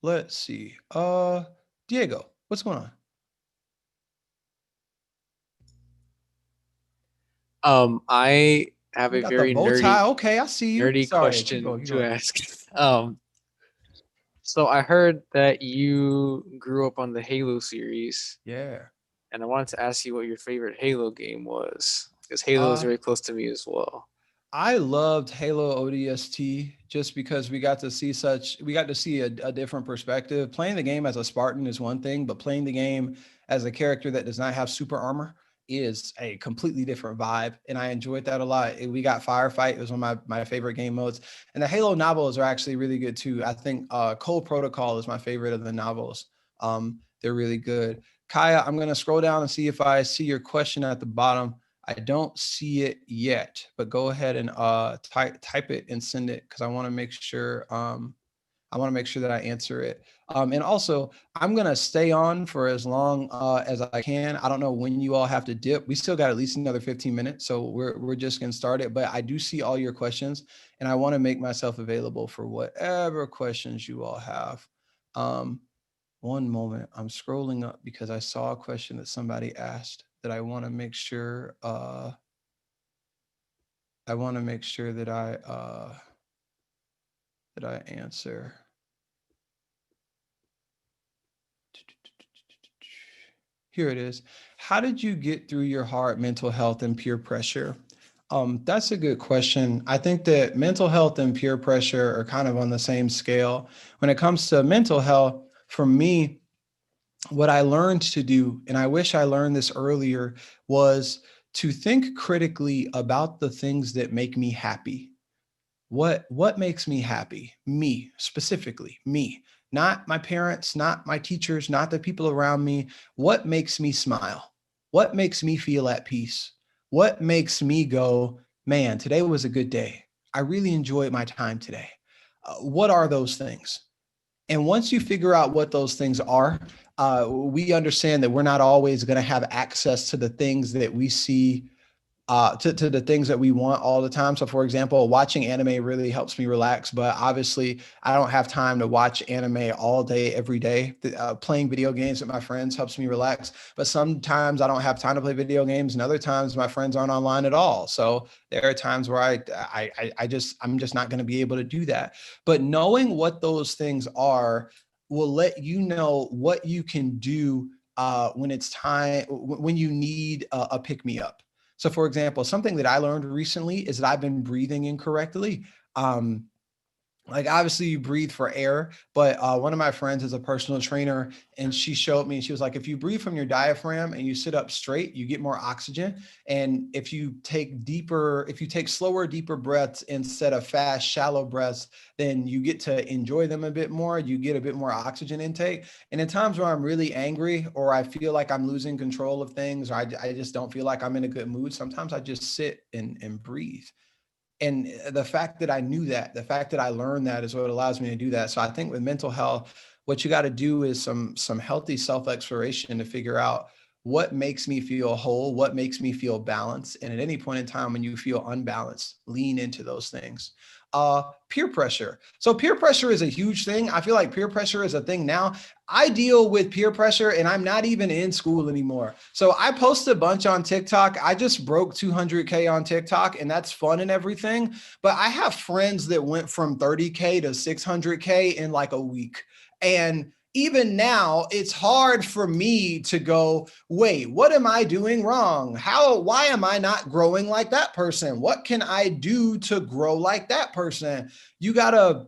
Let's see. Diego, what's going on? I have a very nerdy, okay, I see you. nerdy Sorry, question to ask. So I heard that you grew up on the Halo series. Yeah. And I wanted to ask you what your favorite Halo game was, because Halo is very close to me as well. I loved Halo ODST just because we got to see a different perspective. Playing the game as a Spartan is one thing, but playing the game as a character that does not have super armor is a completely different vibe. And I enjoyed that a lot. We got Firefight. It was one of my favorite game modes. And the Halo novels are actually really good too. I think Cold Protocol is my favorite of the novels. They're really good. Kaya, I'm going to scroll down and see if I see your question at the bottom. I don't see it yet, but go ahead and type it and send it because I want to make sure that I answer it. And also, I'm gonna stay on for as long as I can. I don't know when you all have to dip. We still got at least another 15 minutes, so we're just getting started. But I do see all your questions, and I want to make myself available for whatever questions you all have. One moment, I'm scrolling up because I saw a question that somebody asked that I want to make sure. I want to make sure that I answer. Here it is. How did you get through your hard mental health and peer pressure? That's a good question. I think that mental health and peer pressure are kind of on the same scale. When it comes to mental health, for me, what I learned to do, and I wish I learned this earlier, was to think critically about the things that make me happy. What makes me happy? Me, specifically, me. Not my parents, not my teachers, not the people around me. What makes me smile? What makes me feel at peace? What makes me go, man, today was a good day. I really enjoyed my time today. What are those things? And once you figure out what those things are, we understand that we're not always going to have access to the things that we see, to the things that we want all the time. So for example, watching anime really helps me relax, but obviously I don't have time to watch anime all day, every day. Playing video games with my friends helps me relax, but sometimes I don't have time to play video games, and other times my friends aren't online at all. So there are times where I'm just not going to be able to do that. But knowing what those things are will let you know what you can do when it's time, when you need a pick me up. So for example, something that I learned recently is that I've been breathing incorrectly. Like obviously you breathe for air, but one of my friends is a personal trainer, and she showed me, she was like, if you breathe from your diaphragm and you sit up straight, you get more oxygen. And if you take slower, deeper breaths instead of fast, shallow breaths, then you get to enjoy them a bit more. You get a bit more oxygen intake. And in times where I'm really angry, or I feel like I'm losing control of things, or I just don't feel like I'm in a good mood, sometimes I just sit and breathe. And the fact that I knew that, the fact that I learned that is what allows me to do that. So I think with mental health, what you got to do is some healthy self-exploration to figure out what makes me feel whole, what makes me feel balanced. And at any point in time when you feel unbalanced, lean into those things. Peer pressure. So peer pressure is a huge thing. I feel like peer pressure is a thing now. I deal with peer pressure and I'm not even in school anymore. So I post a bunch on TikTok. I just broke 200K on TikTok, and that's fun and everything. But I have friends that went from 30K to 600K in like a week. And even now, it's hard for me to go, wait, what am I doing wrong? Why am I not growing like that person? What can I do to grow like that person? You gotta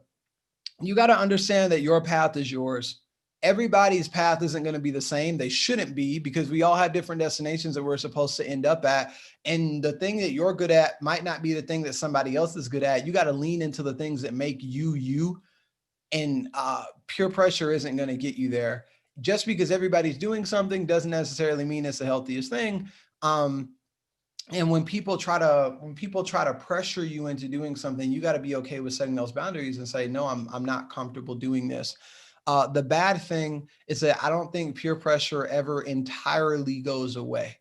understand that your path is yours. Everybody's path isn't going to be the same. They shouldn't be, because we all have different destinations that we're supposed to end up at. And the thing that you're good at might not be the thing that somebody else is good at. You got to lean into the things that make you, you. And peer pressure isn't going to get you there. Just because everybody's doing something doesn't necessarily mean it's the healthiest thing. And when people try to pressure you into doing something, you got to be okay with setting those boundaries and say, no, I'm not comfortable doing this. The bad thing is that I don't think peer pressure ever entirely goes away.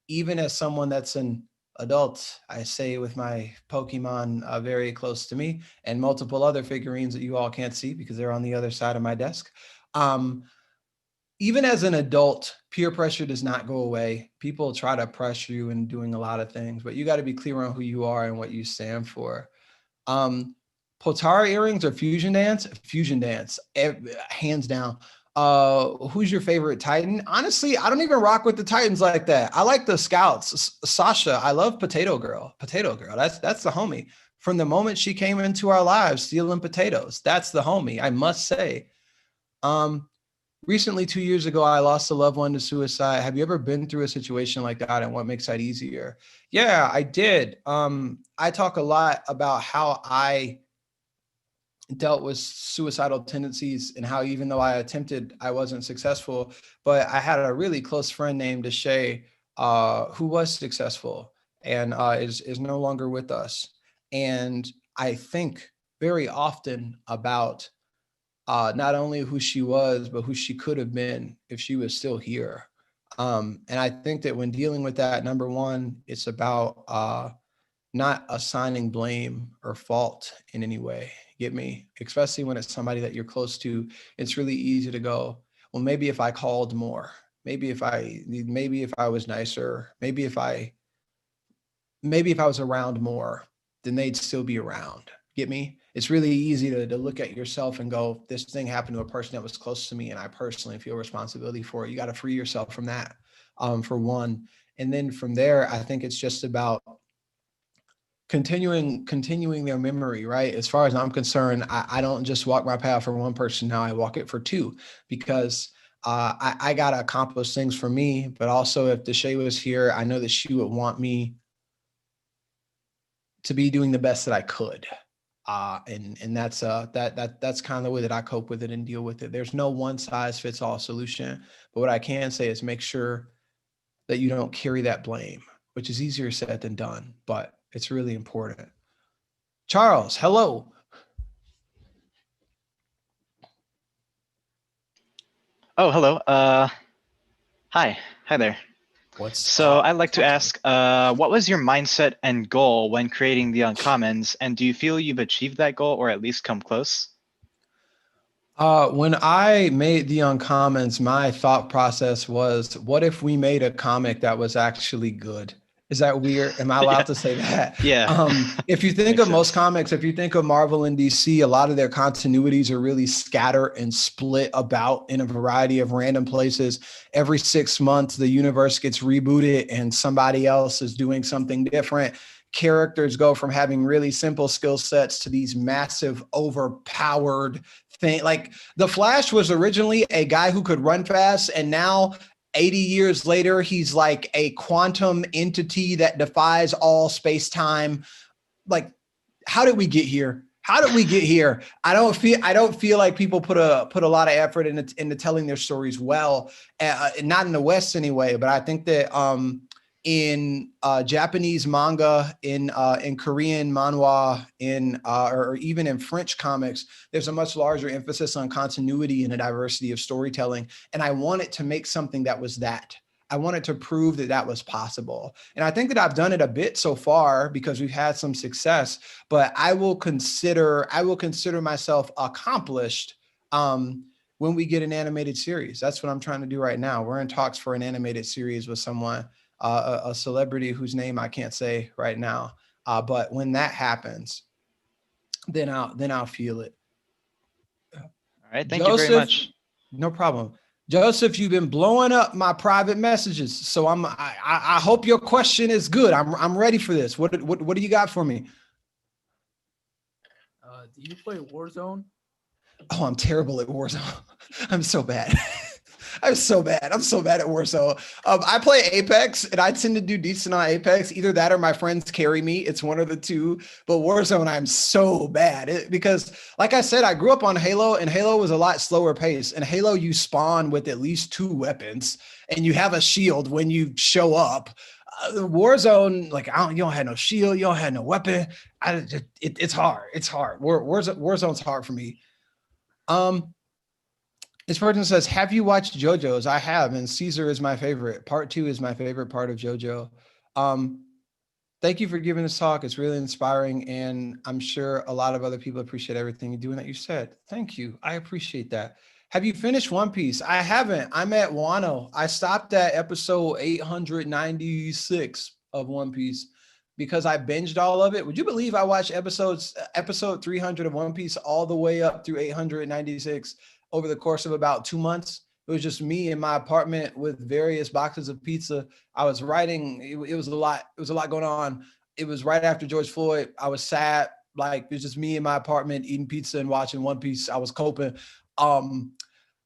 Even as someone that's an adult, I say with my Pokemon very close to me and multiple other figurines that you all can't see because they're on the other side of my desk. Even as an adult, peer pressure does not go away. People try to pressure you in doing a lot of things, but you got to be clear on who you are and what you stand for. Potara earrings or fusion dance? Fusion dance, hands down. Who's your favorite Titan? Honestly, I don't even rock with the Titans like that. I like the Scouts. Sasha, I love Potato Girl. Potato Girl, that's the homie. From the moment she came into our lives, stealing potatoes, that's the homie, I must say. Recently, 2 years ago, I lost a loved one to suicide. Have you ever been through a situation like that, and what makes that easier? Yeah, I did. I talk a lot about how I dealt with suicidal tendencies and how even though I attempted, I wasn't successful. But I had a really close friend named José who was successful and is no longer with us. And I think very often about not only who she was, but who she could have been if she was still here. And I think that when dealing with that, number one, it's about not assigning blame or fault in any way. Get me? Especially when it's somebody that you're close to, it's really easy to go, well, maybe if I called more, maybe if I was nicer, maybe if I was around more, then they'd still be around. Get me? It's really easy to look at yourself and go, this thing happened to a person that was close to me and I personally feel responsibility for it. You got to free yourself from that, for one. And then from there, I think it's just about continuing their memory, right? As far as I'm concerned, I don't just walk my path for one person now, I walk it for two, because I got to accomplish things for me, but also if Deshay was here, I know that she would want me to be doing the best that I could. And that's kind of the way that I cope with it and deal with it. There's no one size fits all solution, but what I can say is make sure that you don't carry that blame, which is easier said than done, but it's really important. Charles, hello. Oh, hello. Hi there. So I'd like to ask, what was your mindset and goal when creating the uncommons, and do you feel you've achieved that goal or at least come close? When I made the uncommons, my thought process was, what if we made a comic that was actually good? Is that weird? Am I allowed to say that? Yeah. If you think of most comics, if you think of Marvel and DC, a lot of their continuities are really scattered and split about in a variety of random places. Every 6 months, the universe gets rebooted and somebody else is doing something different. Characters go from having really simple skill sets to these massive, overpowered thing. Like the Flash was originally a guy who could run fast, and now 80 years later, he's like a quantum entity that defies all space-time. Like, how did we get here? How did we get here? I don't feel like people put a lot of effort into telling their stories well, not in the West anyway. But I think that in Japanese manga, in Korean manhwa, or even in French comics, there's a much larger emphasis on continuity and a diversity of storytelling. And I wanted to make something that was that. I wanted to prove that that was possible. And I think that I've done it a bit so far because we've had some success, but I will consider myself accomplished when we get an animated series. That's what I'm trying to do right now. We're in talks for an animated series with someone, a celebrity whose name I can't say right now. But when that happens, then I'll feel it. All right. Thank you very much. No problem. Joseph, you've been blowing up my private messages. So I hope your question is good. I'm ready for this. What do you got for me? Do you play Warzone? Oh, I'm terrible at Warzone. I'm so bad. I'm so bad. I'm so bad at Warzone. I play Apex, and I tend to do decent on Apex. Either that or my friends carry me. It's one of the two. But Warzone, I'm so bad because, like I said, I grew up on Halo, and Halo was a lot slower pace. And Halo, you spawn with at least 2 weapons, and you have a shield when you show up. Warzone, like you don't have no shield, you don't have no weapon. It's hard. It's hard. Warzone's hard for me. This person says, have you watched JoJo's? I have, and Caesar is my favorite. Part 2 is my favorite part of JoJo. Thank you for giving this talk. It's really inspiring, and I'm sure a lot of other people appreciate everything you do and that you said. Thank you. I appreciate that. Have you finished One Piece? I haven't. I'm at Wano. I stopped at episode 896 of One Piece because I binged all of it. Would you believe I watched episode 300 of One Piece all the way up through 896 over the course of about 2 months? It was just me in my apartment with various boxes of pizza. I was writing. It was a lot. It was a lot going on. It was right after George Floyd. I was sad. Like, it was just me in my apartment eating pizza and watching One Piece. I was coping.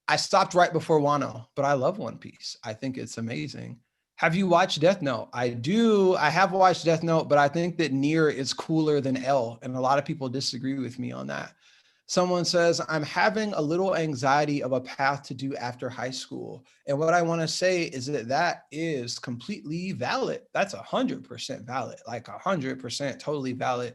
I stopped right before Wano, but I love One Piece. I think it's amazing. Have you watched Death Note? I do. I have watched Death Note, but I think that Nier is cooler than L, and a lot of people disagree with me on that. Someone says, I'm having a little anxiety of a path to do after high school. And what I want to say is that is completely valid. That's 100% valid, like 100% totally valid.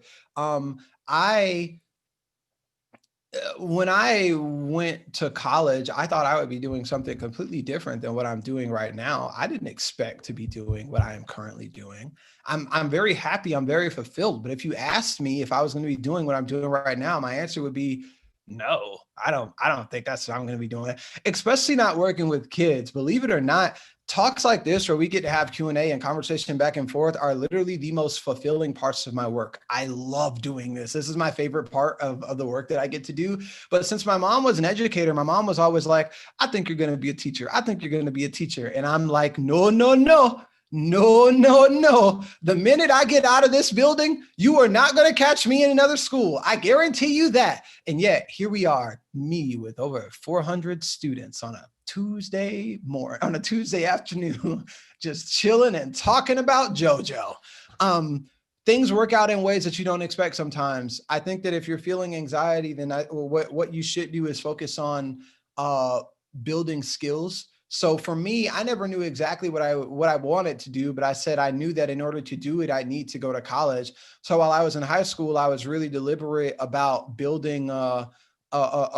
When I went to college, I thought I would be doing something completely different than what I'm doing right now. I didn't expect to be doing what I am currently doing. I'm very happy. I'm very fulfilled. But if you asked me if I was going to be doing what I'm doing right now, my answer would be no. I don't think that's what I'm going to be doing, especially not working with kids. Believe it or not, talks like this where we get to have Q&A and conversation back and forth are literally the most fulfilling parts of my work. I love doing this. This is my favorite part of the work that I get to do. But since my mom was an educator, my mom was always like, I think you're going to be a teacher. I think you're going to be a teacher. And I'm like, no. The minute I get out of this building, you are not going to catch me in another school. I guarantee you that. And yet here we are, me with over 400 students on a Tuesday afternoon, just chilling and talking about JoJo. Things work out in ways that you don't expect sometimes. I think that if you're feeling anxiety, then what you should do is focus on building skills. So for me, I never knew exactly what I wanted to do, but I said I knew that in order to do it, I need to go to college. So while I was in high school, I was really deliberate about building a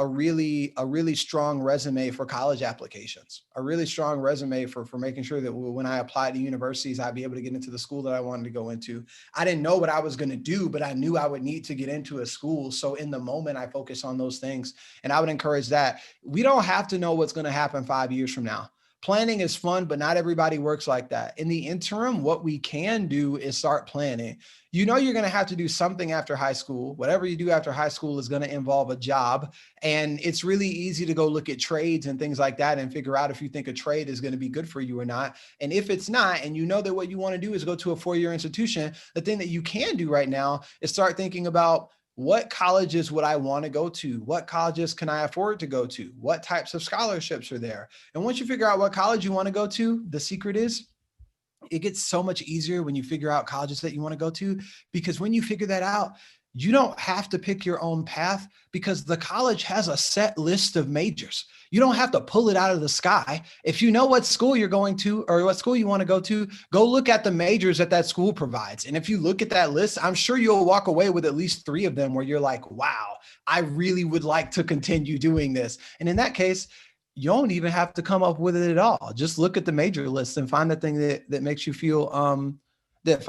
really strong resume for college applications, a really strong resume for making sure that when I applied to universities, I'd be able to get into the school that I wanted to go into. I didn't know what I was going to do, but I knew I would need to get into a school. So in the moment, I focus on those things. And I would encourage that. We don't have to know what's going to happen 5 years from now. Planning is fun, but not everybody works like that. In the interim, what we can do is start planning. You know, you're going to have to do something after high school. Whatever you do after high school is going to involve a job. And it's really easy to go look at trades and things like that and figure out if you think a trade is going to be good for you or not. And if it's not, and you know that what you want to do is go to a 4-year institution, the thing that you can do right now is start thinking about, what colleges would I want to go to? What colleges can I afford to go to? What types of scholarships are there? And once you figure out what college you want to go to, the secret is it gets so much easier when you figure out colleges that you want to go to, because when you figure that out, you don't have to pick your own path because the college has a set list of majors. You don't have to pull it out of the sky. If you know what school you're going to or what school you want to, go look at the majors that school provides. And if you look at that list, I'm sure you'll walk away with at least 3 of them where you're like, wow, I really would like to continue doing this. And in that case, you don't even have to come up with it at all. Just look at the major list and find the thing that makes you feel, that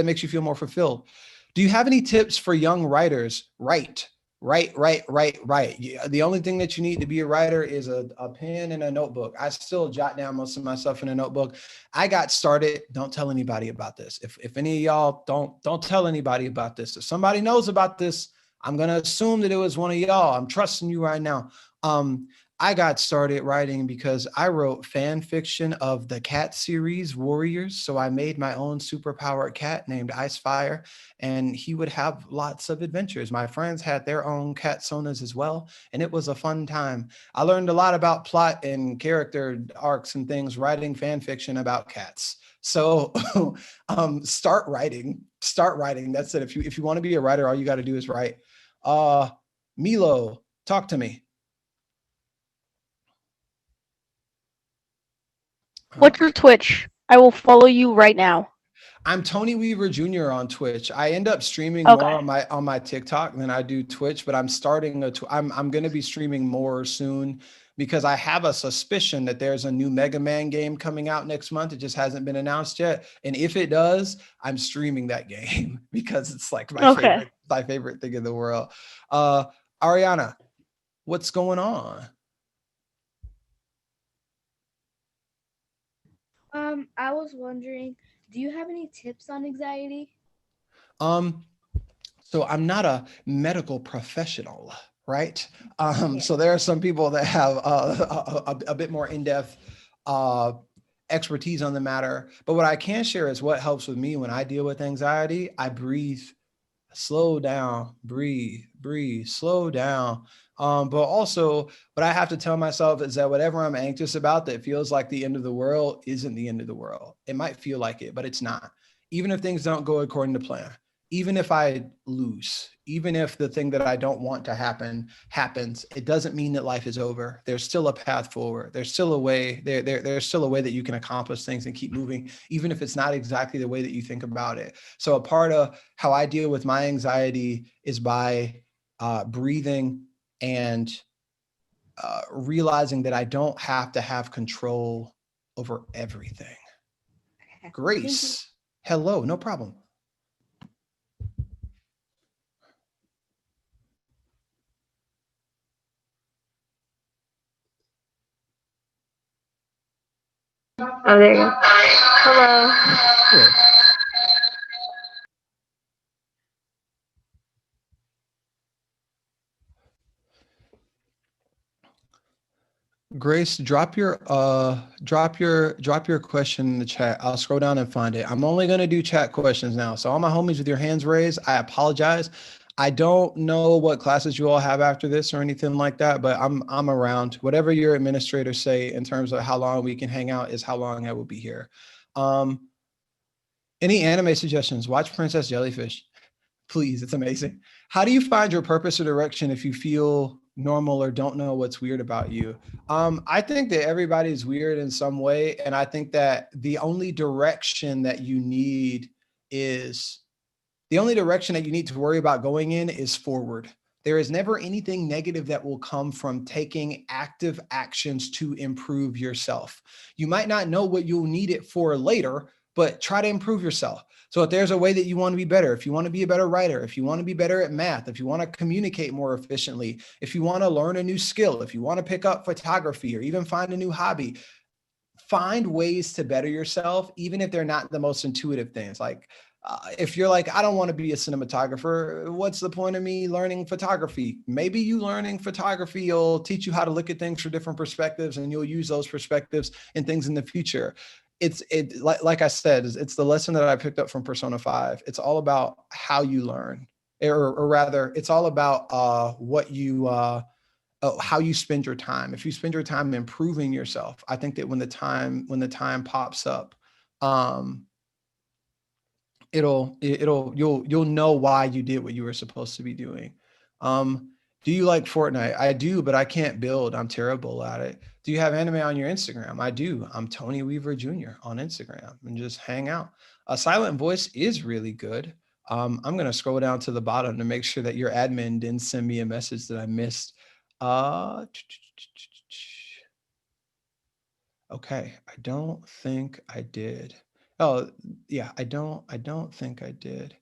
makes you feel more fulfilled. Do you have any tips for young writers? Write. The only thing that you need to be a writer is a pen and a notebook. I still jot down most of my stuff in a notebook. I got started. Don't tell anybody about this. If any of y'all don't tell anybody about this. If somebody knows about this, I'm going to assume that it was one of y'all. I'm trusting you right now. I got started writing because I wrote fan fiction of the cat series Warriors. So I made my own superpowered cat named Icefire, and he would have lots of adventures. My friends had their own cat sonas as well, and it was a fun time. I learned a lot about plot and character arcs and things writing fan fiction about cats. So start writing. That's it. If you want to be a writer, all you got to do is write. Milo, talk to me. What's your Twitch? I will follow you right now. I'm Tony Weaver Jr. on Twitch. I end up streaming Okay. more on my TikTok than I do Twitch, but I'm starting I'm going to be streaming more soon because I have a suspicion that there's a new Mega Man game coming out next month. It just hasn't been announced yet. And if it does, I'm streaming that game because it's like my favorite thing in the world. Ariana, what's going on? I was wondering, do you have any tips on anxiety? So I'm not a medical professional, right? So there are some people that have a bit more in-depth expertise on the matter. But what I can share is what helps with me when I deal with anxiety. I breathe, slow down, breathe, slow down. But also what I have to tell myself is that whatever I'm anxious about that feels like the end of the world isn't the end of the world. It might feel like it, but it's not. Even if things don't go according to plan, even if I lose, even if the thing that I don't want to happen happens, it doesn't mean that life is over. There's still a path forward. There's still a way. There's still a way that you can accomplish things and keep moving, even if it's not exactly the way that you think about it. So a part of how I deal with my anxiety is by breathing and realizing that I don't have to have control over everything. Grace, hello, no problem. Oh, there you go. Hello. Hello. Grace, drop your question in the chat. I'll scroll down and find it. I'm only going to do chat questions now. So all my homies with your hands raised, I apologize. I don't know what classes you all have after this or anything like that, but I'm around. Whatever your administrators say in terms of how long we can hang out is how long I will be here. Any anime suggestions? Watch Princess Jellyfish. Please, it's amazing. How do you find your purpose or direction if you feel normal or don't know what's weird about you? I think that everybody's weird in some way. And I think that the only direction that you need to worry about going in is forward. There is never anything negative that will come from taking active actions to improve yourself. You might not know what you'll need it for later, but try to improve yourself. So if there's a way that you want to be better, if you want to be a better writer, if you want to be better at math, if you want to communicate more efficiently, if you want to learn a new skill, if you want to pick up photography or even find a new hobby, find ways to better yourself, even if they're not the most intuitive things. Like if you're like, I don't want to be a cinematographer, what's the point of me learning photography? Maybe you learning photography will teach you how to look at things from different perspectives, and you'll use those perspectives in things in the future. Like I said, it's the lesson that I picked up from Persona 5. It's all about how you learn, or rather, it's all about how you spend your time. If you spend your time improving yourself, I think that when the time pops up, you'll know why you did what you were supposed to be doing. Do you like Fortnite? I do, but I can't build. I'm terrible at it. Do you have anime on your Instagram? I do. I'm Tony Weaver Jr. on Instagram, and just hang out. A silent voice is really good. I'm going to scroll down to the bottom to make sure that your admin didn't send me a message that I missed. Okay, I don't think I did. Oh, yeah, I don't think I did.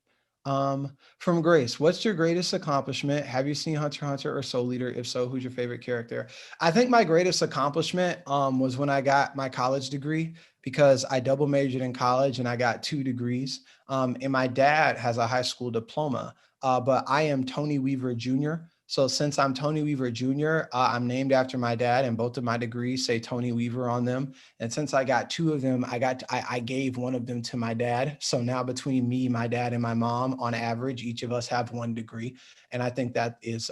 From Grace, what's your greatest accomplishment? Have you seen Hunter x Hunter or Soul Eater? If so, who's your favorite character? I think my greatest accomplishment was when I got my college degree, because I double majored in college and I got 2 degrees. And my dad has a high school diploma, but I am Tony Weaver Jr., So since I'm Tony Weaver Jr., I'm named after my dad, and both of my degrees say Tony Weaver on them. And since I got two of them, I gave one of them to my dad. So now between me, my dad, and my mom, on average, each of us have one degree. And I think that is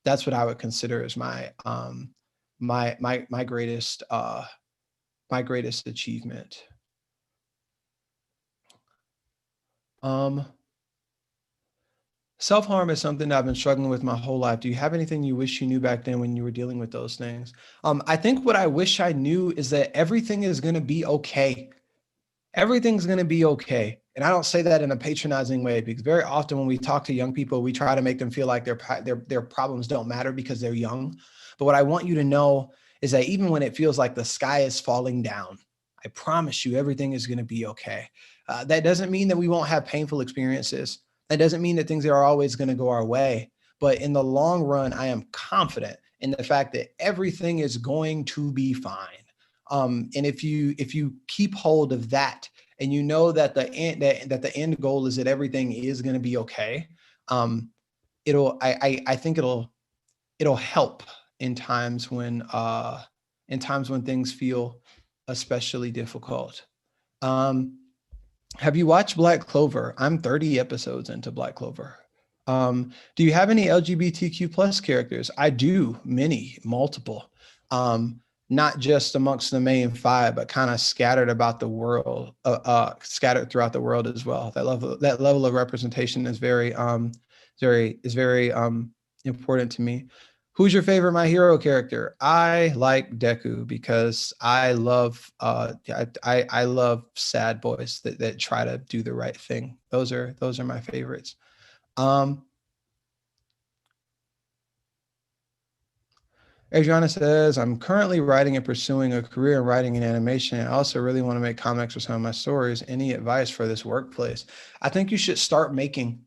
that's what I would consider as my my greatest achievement. Self-harm is something that I've been struggling with my whole life. Do you have anything you wish you knew back then when you were dealing with those things? I think what I wish I knew is that everything is going to be okay. Everything's going to be okay. And I don't say that in a patronizing way, because very often when we talk to young people, we try to make them feel like their problems don't matter because they're young. But what I want you to know is that even when it feels like the sky is falling down, I promise you everything is going to be okay. That doesn't mean that we won't have painful experiences. That doesn't mean that things are always going to go our way. But in the long run, I am confident in the fact that everything is going to be fine. And if you keep hold of that, and you know that the end goal is that everything is going to be okay, I think it'll help in times when things feel especially difficult. Have you watched Black Clover? I'm 30 episodes into Black Clover. Do you have any LGBTQ plus characters? I do, multiple. Not just amongst the main five, but kind of scattered about the world, scattered throughout the world as well. That level of representation is very important to me. Who's your favorite My Hero character? I like Deku because I love I love sad boys that try to do the right thing. Those are my favorites. Adriana says, I'm currently writing and pursuing a career in writing and animation. I also really want to make comics for some of my stories. Any advice for this workplace? I think you should start making.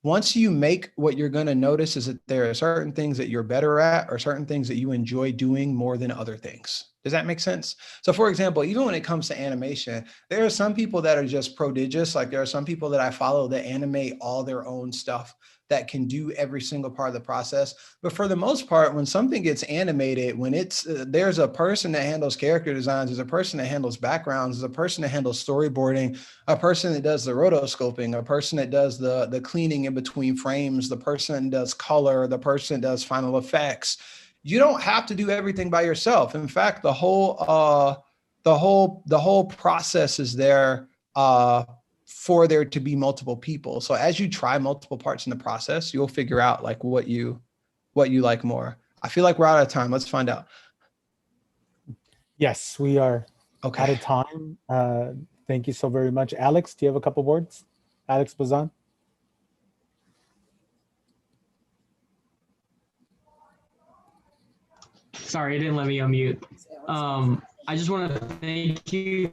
Once you make, what you're going to notice is that there are certain things that you're better at, or certain things that you enjoy doing more than other things. Does that make sense? So for example, even when it comes to animation, there are some people that are just prodigious. Like there are some people that I follow that animate all their own stuff, that can do every single part of the process. But for the most part, when something gets animated, when it's there's a person that handles character designs, there's a person that handles backgrounds, there's a person that handles storyboarding, a person that does the rotoscoping, a person that does the cleaning in between frames, the person that does color, the person that does final effects. You don't have to do everything by yourself. In fact, the whole process is there for there to be multiple people. So as you try multiple parts in the process, you'll figure out like what you like more. I feel like we're out of time. Let's find out. Yes, we are out of time. Thank you so very much. Alex, do you have a couple words? Alex Bazan. Sorry, it didn't let me unmute. I just want to thank you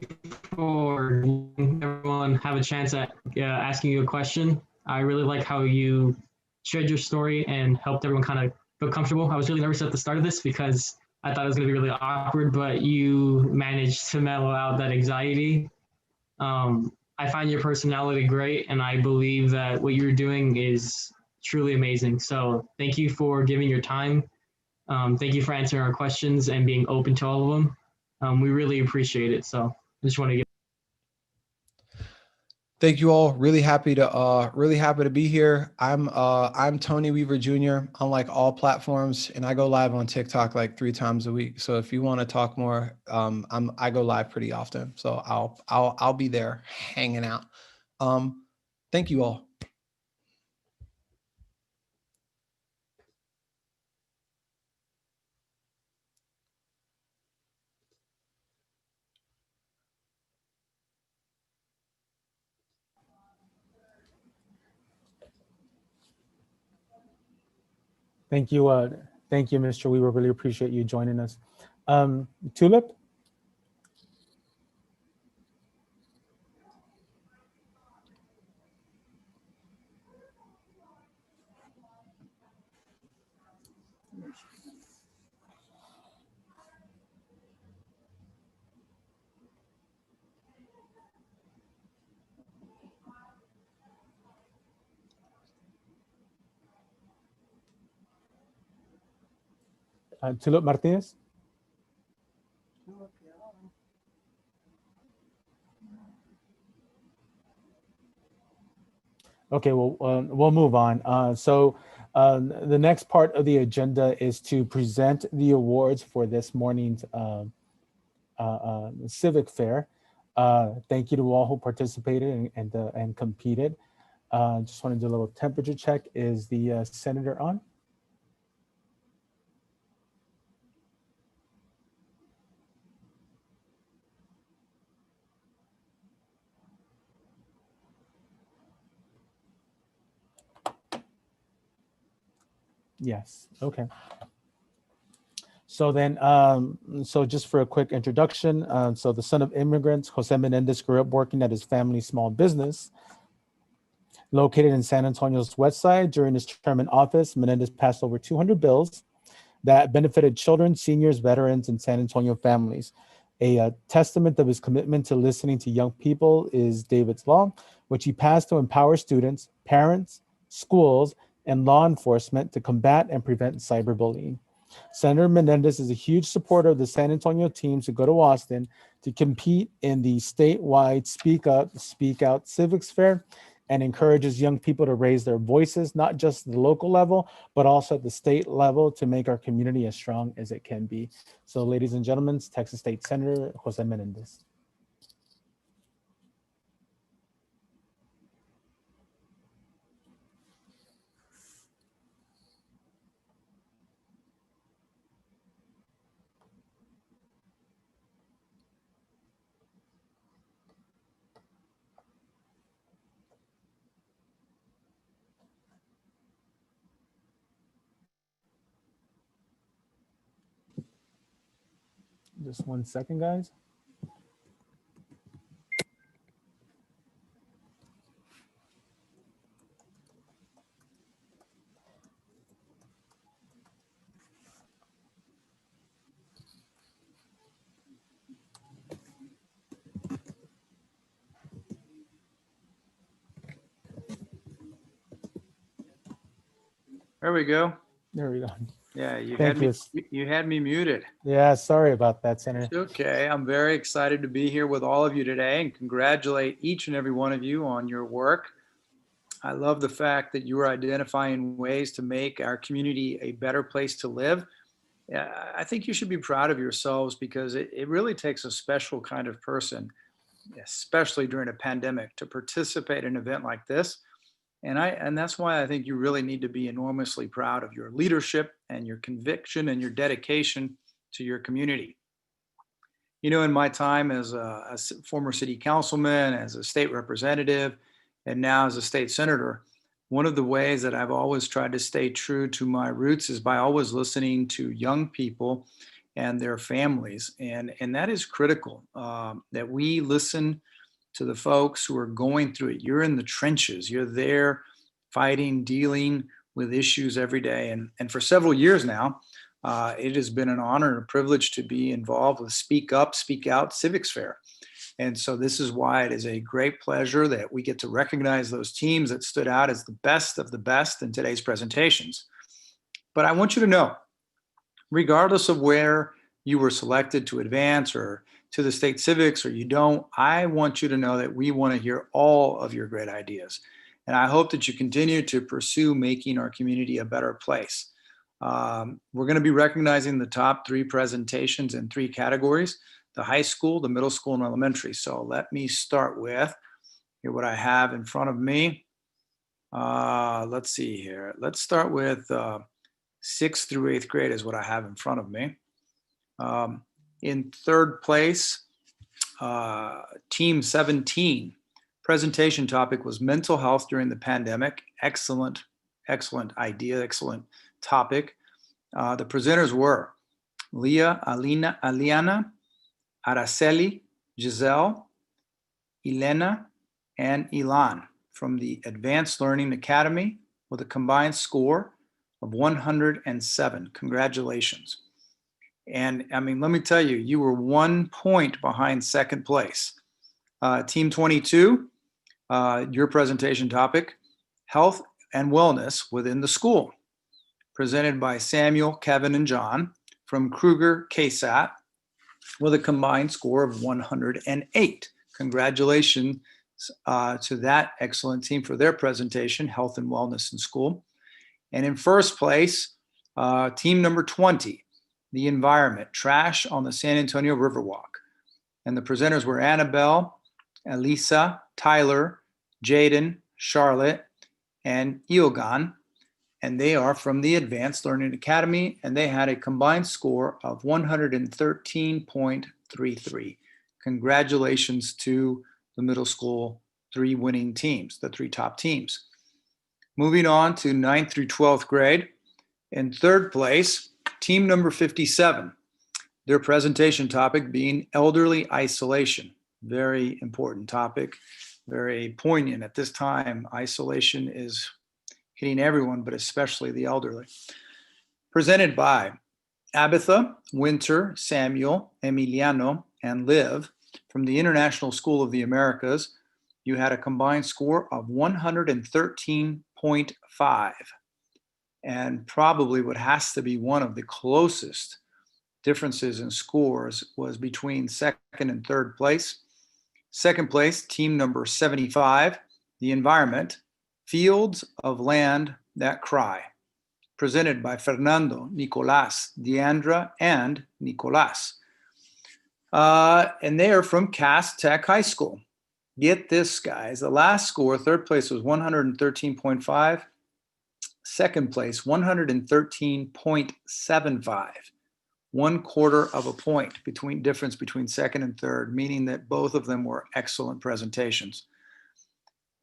for letting everyone have a chance at asking you a question. I really like how you shared your story and helped everyone kind of feel comfortable. I was really nervous at the start of this because I thought it was going to be really awkward, but you managed to mellow out that anxiety. I find your personality great, and I believe that what you're doing is truly amazing. So thank you for giving your time. Thank you for answering our questions and being open to all of them. We really appreciate it. So I just want to give. Thank you all. Really happy to be here. I'm Tony Weaver Jr. on like all platforms, and I go live on TikTok like 3 times a week. So if you want to talk more, I go live pretty often. So I'll be there hanging out. Thank you all. Thank you, Mr. We really appreciate you joining us. Tulip. Tulip Martinez? Okay, well, we'll move on. The next part of the agenda is to present the awards for this morning's Civic Fair. Thank you to all who participated and competed. Just want to do a little temperature check. Is the senator on? Yes, okay. So then, so just for a quick introduction, so the son of immigrants, José Menendez grew up working at his family's small business located in San Antonio's west side. During his term in office, Menendez passed over 200 bills that benefited children, seniors, veterans, and San Antonio families. A testament of his commitment to listening to young people is David's Law, which he passed to empower students, parents, schools, and law enforcement to combat and prevent cyberbullying. Senator Menendez is a huge supporter of the San Antonio teams who go to Austin to compete in the statewide Speak Up, Speak Out Civics Fair, and encourages young people to raise their voices, not just at the local level, but also at the state level to make our community as strong as it can be. So ladies and gentlemen, Texas State Senator José Menendez. Just 1 second, guys. There we go. There we go. Yeah, you Thank had me muted. Yeah, sorry about that, Senator. It's okay. I'm very excited to be here with all of you today and congratulate each and every one of you on your work. I love the fact that you are identifying ways to make our community a better place to live. I think you should be proud of yourselves because it really takes a special kind of person, especially during a pandemic, to participate in an event like this. And that's why I think you really need to be enormously proud of your leadership and your conviction and your dedication to your community. You know, in my time as a former city councilman, as a state representative, and now as a state senator, one of the ways that I've always tried to stay true to my roots is by always listening to young people and their families. And that is critical, that we listen to the folks who are going through it. You're in the trenches. You're there fighting, dealing with issues every day. And for several years now, it has been an honor and a privilege to be involved with Speak Up, Speak Out Civics Fair. And so this is why it is a great pleasure that we get to recognize those teams that stood out as the best of the best in today's presentations. But I want you to know, regardless of where you were selected to advance or to the state civics or you don't, I want you to know that we want to hear all of your great ideas. And I hope that you continue to pursue making our community a better place. We're going to be recognizing the top 3 presentations in 3 categories: the high school, the middle school, and elementary. So let me start with here what I have in front of me. Let's see here. Let's start with 6th through 8th grade is what I have in front of me. In 3rd place, Team 17. Presentation topic was mental health during the pandemic. Excellent, excellent idea, excellent topic. The presenters were Leah, Aliana, Araceli, Giselle, Elena, and Ilan from the Advanced Learning Academy with a combined score of 107. Congratulations. And I mean, let me tell you, you were 1 point behind 2nd place. Team 22, your presentation topic, health and wellness within the school, presented by Samuel, Kevin, and John from Kruger KSAT with a combined score of 108. Congratulations to that excellent team for their presentation, Health and Wellness in School. And in first place, team number 20, the environment, trash on the San Antonio Riverwalk. And the presenters were Annabelle, Elisa, Tyler, Jaden, Charlotte, and Iogan. And they are from the Advanced Learning Academy, and they had a combined score of 113.33. Congratulations to the middle school 3 winning teams, the 3 top teams. Moving on to 9th through 12th grade. In third place, team number 57. Their presentation topic being elderly isolation. Very important topic, very poignant at this time. Isolation is hitting everyone, but especially the elderly. Presented by Abatha, Winter, Samuel, Emiliano, and Liv from the International School of the Americas. You had a combined score of 113.5. And probably what has to be one of the closest differences in scores was between second and third place. Second place, team number 75, the environment, Fields of Land That Cry, presented by Fernando, Nicolas, Deandra, and Nicolas. And they are from Cass Tech High School. Get this, guys. The last score, third place was 113.5. Second place, 113.75. 1/4 of a point difference between second and third, meaning that both of them were excellent presentations.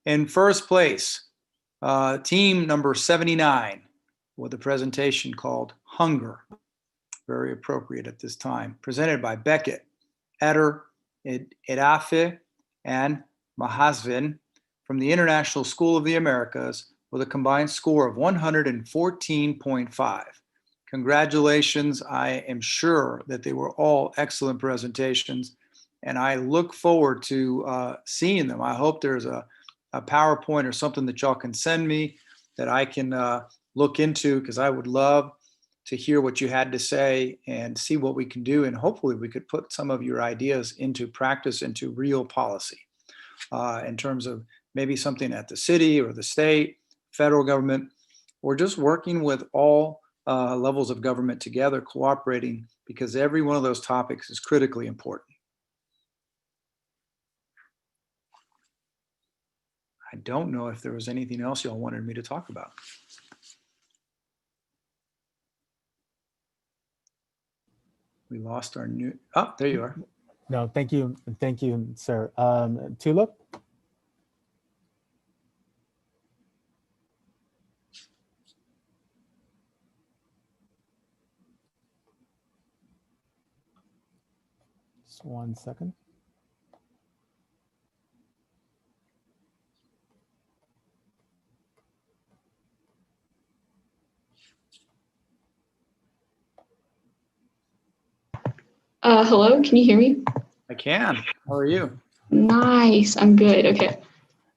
In first place, team number 79 with a presentation called Hunger. Very appropriate at this time. Presented by Beckett, Eder, Edafe, and Mahasvin from the International School of the Americas with a combined score of 114.5. Congratulations. I am sure that they were all excellent presentations, and I look forward to seeing them. I hope there's a PowerPoint or something that y'all can send me that I can look into, because I would love to hear what you had to say and see what we can do. And hopefully we could put some of your ideas into practice, into real policy in terms of maybe something at the city or the state, federal government, or just working with all levels of government together, cooperating, because every one of those topics is critically important. I don't know if there was anything else y'all wanted me to talk about. We lost our new, oh, there you are. No, thank you, sir. Tulip? Just 1 second. Hello, can you hear me? I can. How are you? Nice, I'm good. Okay.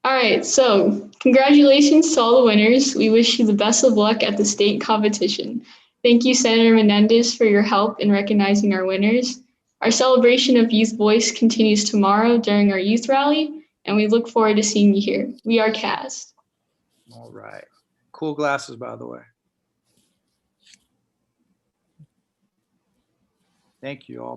All right, so congratulations to all the winners. We wish you the best of luck at the state competition. Thank you, Senator Menendez, for your help in recognizing our winners. Our celebration of Youth Voice continues tomorrow during our youth rally, and we look forward to seeing you here. We are CAS. All right. Cool glasses, by the way. Thank you all.